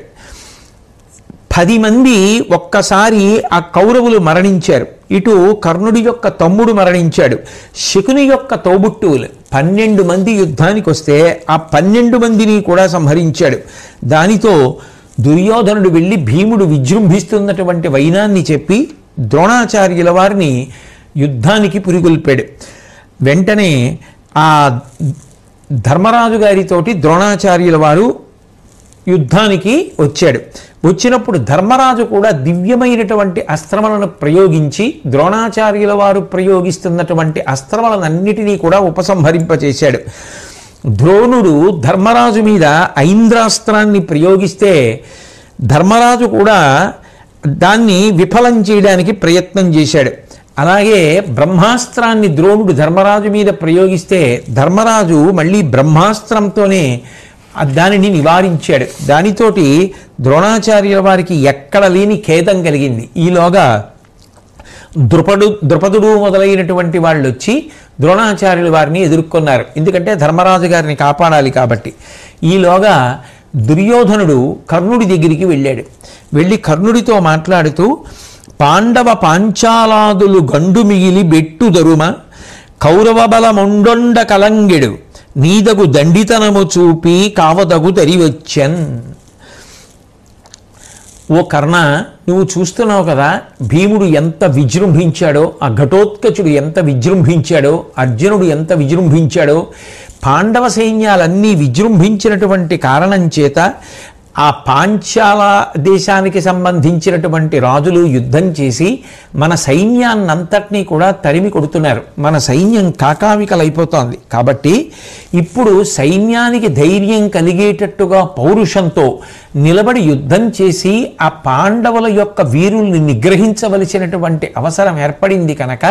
10 మంది ఒక్కసారి ఆ కౌరవులు మరణించారు. ఇటు కర్ణుడి యొక్క తమ్ముడు మరణించాడు. శకుని యొక్క తోబుట్టువులు 12 మంది యుద్ధానికి వస్తే ఆ 12 మందిని కూడా సంహరించాడు. దానితో దుర్యోధనుడు వెళ్ళి భీముడు విజృంభిస్తున్నటువంటి వైనాన్ని చెప్పి ద్రోణాచార్యుల వారిని యుద్ధానికి పురిగొల్పాడు. వెంటనే ఆ ధర్మరాజు గారితోటి ద్రోణాచార్యుల వారు యుద్ధానికి వచ్చాడు. వచ్చినప్పుడు ధర్మరాజు కూడా దివ్యమైనటువంటి అస్త్రములను ప్రయోగించి ద్రోణాచార్యుల వారు ప్రయోగిస్తున్నటువంటి అస్త్రములనన్నిటినీ కూడా ఉపసంహరింపచేశాడు. ద్రోణుడు ధర్మరాజు మీద ఐంద్రాస్త్రాన్ని ప్రయోగిస్తే ధర్మరాజు కూడా దాన్ని విఫలం చేయడానికి ప్రయత్నం చేశాడు. అలాగే బ్రహ్మాస్త్రాన్ని ద్రోణుడు ధర్మరాజు మీద ప్రయోగిస్తే ధర్మరాజు మళ్ళీ బ్రహ్మాస్త్రంతోనే దానిని నివారించాడు. దానితోటి ద్రోణాచార్యుల వారికి ఎక్కడ లేని ఖేదం కలిగింది. ఈలోగా ద్రుపదుడు మొదలైనటువంటి వాళ్ళు వచ్చి ద్రోణాచార్యుల వారిని ఎదుర్కొన్నారు. ఎందుకంటే ధర్మరాజు గారిని కాపాడాలి కాబట్టి. ఈలోగా దుర్యోధనుడు కర్ణుడి దగ్గరికి వెళ్ళాడు. వెళ్ళి కర్ణుడితో మాట్లాడుతూ, పాండవ పాంచాలాదులు గండు మిగిలి బెట్టుదరుమ కౌరవ బలముండొండ కలంగెడు నీదగు దండితనము చూపి కావదగు తరివచ్చన్. ఓ కర్ణ, నువ్వు చూస్తున్నావు కదా భీముడు ఎంత విజృంభించాడో, ఆ ఘటోత్కచుడు ఎంత విజృంభించాడో, అర్జునుడు ఎంత విజృంభించాడో. పాండవ సైన్యాలన్నీ విజృంభించినటువంటి కారణం చేత ఆ పాంచాల దేశానికి సంబంధించినటువంటి రాజులు యుద్ధం చేసి మన సైన్యాన్నంతటినీ కూడా తరిమి కొడుతున్నారు. మన సైన్యం కాకావికలైపోతోంది. కాబట్టి ఇప్పుడు సైన్యానికి ధైర్యం కలిగేటట్టుగా పౌరుషంతో నిలబడి యుద్ధం చేసి ఆ పాండవుల యొక్క వీరుల్ని నిగ్రహించవలసినటువంటి అవసరం ఏర్పడింది కనుక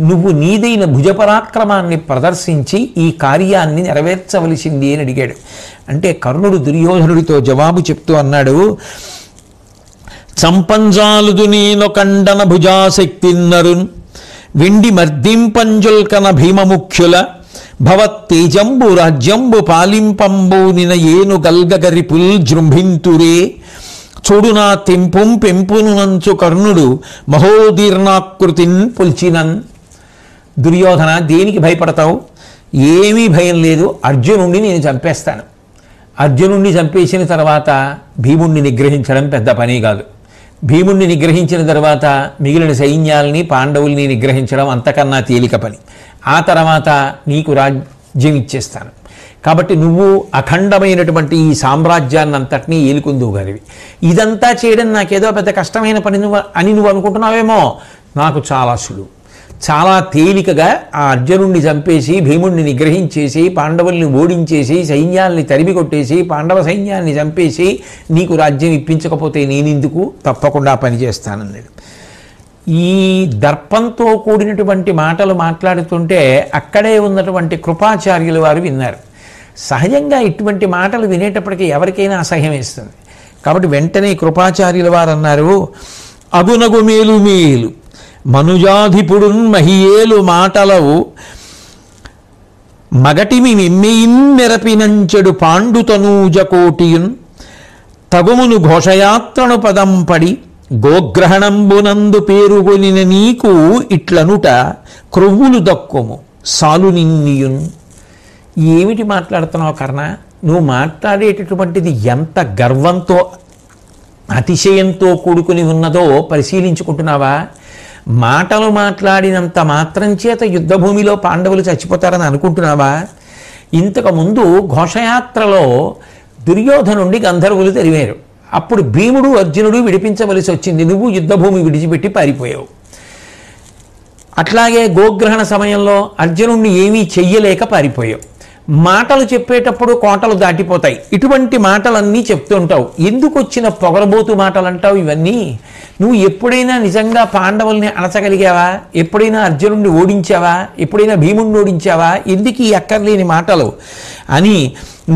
నువ్వు నీదైన భుజపరాక్రమాన్ని ప్రదర్శించి ఈ కార్యాన్ని నెరవేర్చవలసింది అని అడిగాడు. అంటే కర్ణుడు దుర్యోధనుడితో జవాబు చెప్తూ అన్నాడు, చంపంజాలుదు నేనొకండన భుజాశక్తిన్నరున్ వెండి మర్దింపంజుల్కన భీమముఖ్యుల భవత్తేజంబు రాజ్యంబు పాలింపంబు నిన ఏను గల్గగరిపుల్ జృంభింతురే చూడు నా తెంపుం పెంపును నంచు కర్ణుడు మహోదీర్ణాకృతిన్ పుల్చినన్. దుర్యోధన, దేనికి భయపడతావు? ఏమీ భయం లేదు. అర్జునుడిని నేను చంపేస్తాను. అర్జునుడిని చంపేసిన తర్వాత భీముణ్ణి నిగ్రహించడం పెద్ద పని కాదు. భీముణ్ణి నిగ్రహించిన తర్వాత మిగిలిన సైన్యాల్ని పాండవుల్ని నిగ్రహించడం అంతకన్నా తేలిక పని. ఆ తర్వాత నీకు రాజ్యం ఇచ్చేస్తాను. కాబట్టి నువ్వు అఖండమైనటువంటి ఈ సామ్రాజ్యాన్ని అంతటినీ ఏలుకుందువుగానివి. ఇదంతా చేయడం నాకేదో పెద్ద కష్టమైన పని నువ్వు అనుకుంటున్నావేమో. నాకు చాలా సులువు. చాలా తేలికగా ఆ అర్జునుడిని చంపేసి భీముడిని నిగ్రహించేసి పాండవుల్ని ఓడించేసి సైన్యాల్ని తరిమి కొట్టేసి పాండవ సైన్యాన్ని చంపేసి నీకు రాజ్యం ఇప్పించకపోతే నేనెందుకు, తప్పకుండా పనిచేస్తానన్నాడు. ఈ దర్పంతో కూడినటువంటి మాటలు మాట్లాడుతుంటే అక్కడే ఉన్నటువంటి కృపాచార్యుల వారు విన్నారు. సహజంగా ఇటువంటి మాటలు వినేటప్పటికీ ఎవరికైనా అసహ్యం వేస్తుంది. కాబట్టి వెంటనే కృపాచార్యుల వారు అన్నారు, అగునగు మేలు మేలు మనుజాధిపుడున్ మహియేలు మాటలవు మగటిమి మెమ్మెయిన్ మెరపినంచెడు పాండుతనూజ కోటియున్ తగుమును ఘోషయాత్రను పదంపడి గోగ్రహణంబునందు పేరుగొనిన నీకు ఇట్లనుట క్రొవ్వులు దక్కుము సాలు నిన్నియున్. ఏమిటి మాట్లాడుతున్నావు కర్ణ? నువ్వు మాట్లాడేటటువంటిది ఎంత గర్వంతో అతిశయంతో కూడుకుని ఉన్నదో పరిశీలించుకుంటున్నావా? మాటలు మాట్లాడినంత మాత్రం చేత యుద్ధభూమిలో పాండవులు చచ్చిపోతారని అనుకుంటున్నావా? ఇంతకుముందు ఘోషయాత్రలో దుర్యోధనుండి గంధర్వులు తరివారు. అప్పుడు భీముడు అర్జునుడు విడిపించవలసి వచ్చింది. నువ్వు యుద్ధభూమి విడిచిపెట్టి పారిపోయావు. అట్లాగే గోగ్రహణ సమయంలో అర్జునుడిని ఏమీ చెయ్యలేక పారిపోయావు. మాటలు చెప్పేటప్పుడు కోటలు దాటిపోతాయి. ఇటువంటి మాటలన్నీ చెప్తుంటావు. ఎందుకు వచ్చిన పొగరబోతు మాటలు అంటావు ఇవన్నీ? నువ్వు ఎప్పుడైనా నిజంగా పాండవుల్ని అణచగలిగావా? ఎప్పుడైనా అర్జునుడిని ఓడించావా? ఎప్పుడైనా భీముడిని ఓడించావా? ఎందుకు ఈ అక్కర్లేని మాటలు అని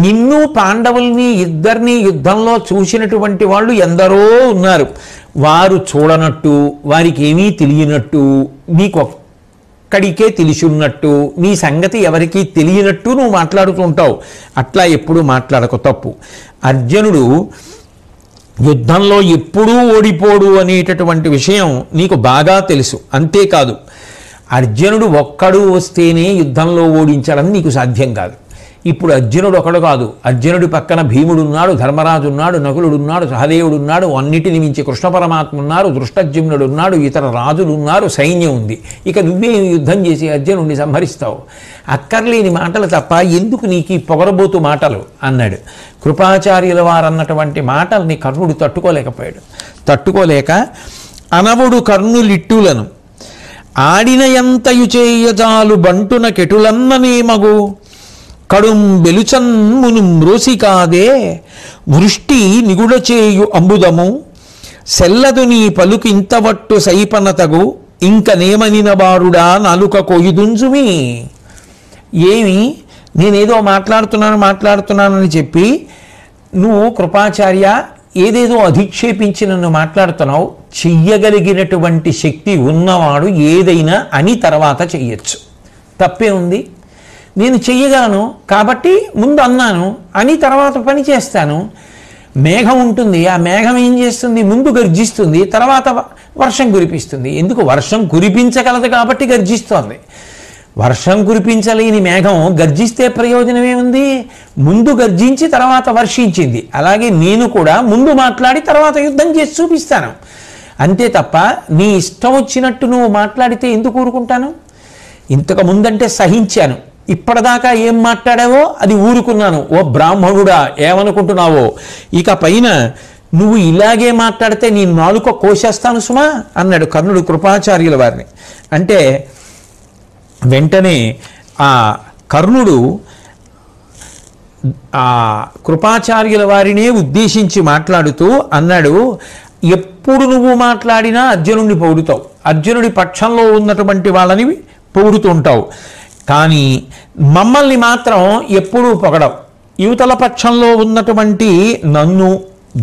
నిన్ను పాండవుల్ని ఇద్దరిని యుద్ధంలో చూసినటువంటి వాళ్ళు ఎందరో ఉన్నారు. వారు చూడనట్టు, వారికి ఏమీ తెలియనట్టు నీకు ఒక్కడికే తెలిసిన్నట్టు నీ సంగతి ఎవరికీ తెలియనట్టు నువ్వు మాట్లాడుతూ ఉంటావు. అట్లా ఎప్పుడూ మాట్లాడకు, తప్పు. అర్జునుడు యుద్ధంలో ఎప్పుడూ ఓడిపోడు అనేటటువంటి విషయం నీకు బాగా తెలుసు. అంతేకాదు, అర్జునుడు ఒక్కడు వస్తేనే యుద్ధంలో ఓడించడం నీకు సాధ్యం కాదు. ఇప్పుడు అర్జునుడు ఒకడు కాదు, అర్జునుడి పక్కన భీముడున్నాడు, ధర్మరాజు ఉన్నాడు, నకులుడున్నాడు, సహదేవుడున్నాడు, అన్నిటిని మించి కృష్ణ పరమాత్మ ఉన్నారు, దృష్టజ్యుమ్నుడు ఉన్నాడు, ఇతర రాజులు ఉన్నారు, సైన్యం ఉంది. ఇక నువ్వే యుద్ధం చేసి అర్జునుడిని సంహరిస్తావు? అక్కర్లేని మాటలు తప్ప ఎందుకు నీకు ఈ పొగరబోతు మాటలు అన్నాడు. కృపాచార్యుల వారన్నటువంటి మాటల్ని కర్ణుడు తట్టుకోలేకపోయాడు. తట్టుకోలేక అనవుడు కర్ణులిట్టులను ఆడిన ఎంతయు చేయజాలు బంటున కెటులన్ననేమగు కడుం బెలుచన్మును మ్రోసి కాదే వృష్టి నిగుడచేయు అంబుదము సెల్లదు నీ పలుకు ఇంతవట్టు సైపనతగు ఇంక నేమనిన బారుడా నాలుక కొయ్యుదుంజుమి. ఏమి నేనేదో మాట్లాడుతున్నానని చెప్పి నువ్వు కృపాచార్య ఏదేదో అధిక్షేపించి నన్ను మాట్లాడుతున్నావు. చెయ్యగలిగినటువంటి శక్తి ఉన్నవాడు ఏదైనా అని తర్వాత చెయ్యొచ్చు, తప్పే ఉంది. నేను చెయ్యగలను కాబట్టి ముందు అన్నాను అని తర్వాత పని చేస్తాను. మేఘం ఉంటుంది, ఆ మేఘం ఏం చేస్తుంది? ముందు గర్జిస్తుంది, తర్వాత వర్షం కురిపిస్తుంది. ఎందుకు? వర్షం కురిపించగలదు కాబట్టి గర్జిస్తోంది. వర్షం కురిపించలేని మేఘం గర్జిస్తే ప్రయోజనమే ఉంది? ముందు గర్జించి తర్వాత వర్షించింది. అలాగే నేను కూడా ముందు మాట్లాడి తర్వాత యుద్ధం చేసి చూపిస్తాను. అంతే తప్ప నీ ఇష్టం వచ్చినట్టు నువ్వు మాట్లాడితే ఎందుకు ఊరుకుంటాను? ఇంతకు ముందంటే సహించాను, ఇప్పటిదాకా ఏం మాట్లాడావో అది ఊరుకున్నాను. ఓ బ్రాహ్మణుడా, ఏమనుకుంటున్నావో? ఇక పైన నువ్వు ఇలాగే మాట్లాడితే నీ నాలుక కోసేస్తాను సుమా అన్నాడు కర్ణుడు కృపాచార్యుల వారిని. అంటే వెంటనే ఆ కర్ణుడు ఆ కృపాచార్యుల వారినే ఉద్దేశించి మాట్లాడుతూ అన్నాడు, ఎప్పుడు నువ్వు మాట్లాడినా అర్జునుడిని పొగుడుతావు, అర్జునుడి పక్షంలో ఉన్నటువంటి వాళ్ళని పొగుడుతుంటావు, కానీ మమ్మల్ని మాత్రం ఎప్పుడూ పొగడవు. యువతల పక్షంలో ఉన్నటువంటి నన్ను,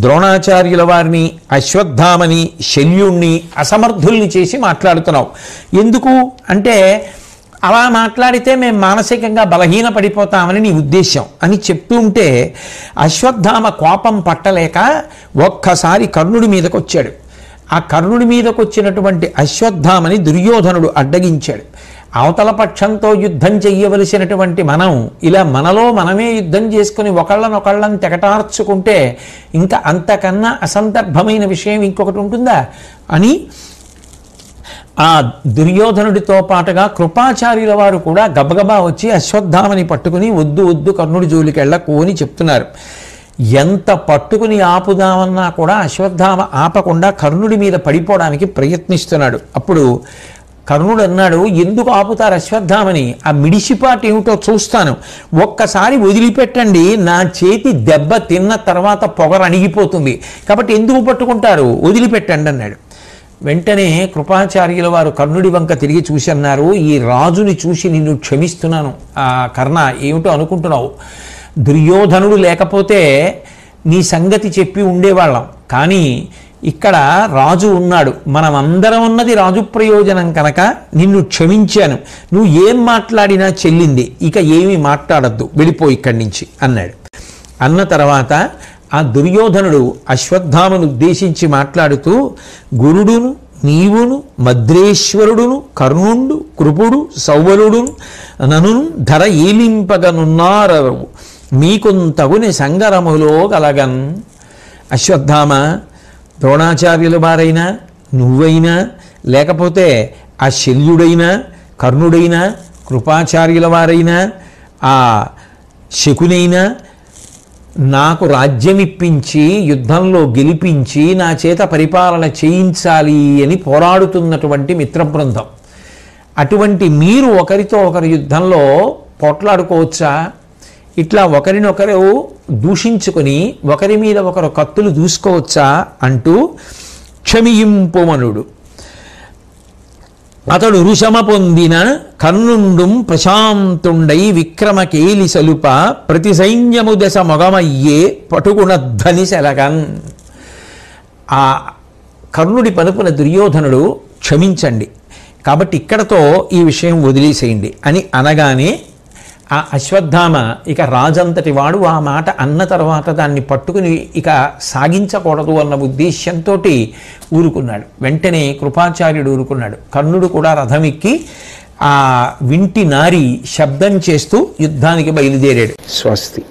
ద్రోణాచార్యుల వారిని, అశ్వత్థామని, శల్యుణ్ణి అసమర్థుల్ని చేసి మాట్లాడుతున్నావు. ఎందుకు అంటే అలా మాట్లాడితే మేము మానసికంగా బలహీన పడిపోతామని నీ ఉద్దేశం అని చెప్తూ ఉంటే అశ్వత్థామ కోపం పట్టలేక ఒక్కసారి కర్ణుడి మీదకి వచ్చాడు. ఆ కర్ణుడి మీదకి వచ్చినటువంటి అశ్వత్థామని దుర్యోధనుడు అడ్డగించాడు. అవతల పక్షంతో యుద్ధం చెయ్యవలసినటువంటి మనం ఇలా మనలో మనమే యుద్ధం చేసుకుని ఒకళ్ళనొకళ్ళని తెగటార్చుకుంటే ఇంకా అంతకన్నా అసందర్భమైన విషయం ఇంకొకటి ఉంటుందా అని ఆ దుర్యోధనుడితో పాటుగా కృపాచార్యుల వారు కూడా గబగబా వచ్చి అశ్వత్థామని పట్టుకుని వద్దు వద్దు కర్ణుడి జోలికి వెళ్ళకు అని చెప్తున్నారు. ఎంత పట్టుకుని ఆపుదామన్నా కూడా అశ్వత్థామ ఆపకుండా కర్ణుడి మీద పడిపోవడానికి ప్రయత్నిస్తున్నాడు. అప్పుడు కర్ణుడు అన్నాడు, ఎందుకు ఆపుతారు అశ్వత్థామని? ఆ మిడిసిపాటు ఏమిటో చూస్తాను, ఒక్కసారి వదిలిపెట్టండి, నా చేతి దెబ్బ తిన్న తర్వాత పొగరు అణిగిపోతుంది, కాబట్టి ఎందుకు పట్టుకుంటారు, వదిలిపెట్టండి అన్నాడు. వెంటనే కృపాచార్యుల వారు కర్ణుడి వంక తిరిగి చూసి అన్నారు, ఈ రాజుని చూసి నిన్ను క్షమిస్తున్నాను కర్ణ, ఏమిటో అనుకుంటున్నావు, దుర్యోధనుడు లేకపోతే నీ సంగతి చెప్పి ఉండేవాళ్ళం, కానీ ఇక్కడ రాజు ఉన్నాడు, మనమందరం ఉన్నది రాజు ప్రయోజనం కనుక నిన్ను క్షమించాను, నువ్వు ఏం మాట్లాడినా చెల్లింది, ఇక ఏమీ మాట్లాడద్దు, వెళ్ళిపో ఇక్కడి నుంచి అన్నాడు. అన్న తర్వాత ఆ దుర్యోధనుడు అశ్వత్థామను ఉద్దేశించి మాట్లాడుతూ, గురుడును నీవును మద్రేశ్వరుడును కర్ణుండు కృపుడు సౌబలుడును నను ధర ఏలింపగనున్నారవు మీకుంతగుని సంగరములో కలగన్. అశ్వత్థామ, ద్రోణాచార్యుల వారైనా, నువ్వైనా, లేకపోతే ఆ శల్యుడైనా, కర్ణుడైనా, కృపాచార్యుల వారైనా, ఆ శకునైనా నాకు రాజ్యం ఇప్పించి యుద్ధంలో గెలిపించి నా చేత పరిపాలన చేయించాలి అని పోరాడుతున్నటువంటి మిత్ర బృందం. అటువంటి మీరు ఒకరితో ఒకరి యుద్ధంలో పోట్లాడుకోవచ్చా? ఇట్లా ఒకరినొకరు దూషించుకొని ఒకరి మీద ఒకరు కత్తులు దూసుకోవచ్చా అంటూ క్షమియింపుమనుడు. అతడు రుషమ పొందిన కర్ణుండుం ప్రశాంతుండై విక్రమకేలి సలుప ప్రతి సైన్యము దశ మొగమయ్యే పటుగుణధ్వని సెలగన్. ఆ కర్ణుడి పలుపున దుర్యోధనుడు క్షమించండి, కాబట్టి ఇక్కడతో ఈ విషయం వదిలేసేయండి అని అనగానే ఆ అశ్వత్థామ ఇక రాజంతటి వాడు ఆ మాట అన్న తర్వాత దాన్ని పట్టుకుని ఇక సాగించకూడదు అన్న ఉద్దేశ్యంతో ఊరుకున్నాడు. వెంటనే కృపాచార్యుడు ఊరుకున్నాడు. కర్ణుడు కూడా రథమెక్కి ఆ వింటి నారి శబ్దం చేస్తూ యుద్ధానికి బయలుదేరాడు. స్వస్తి.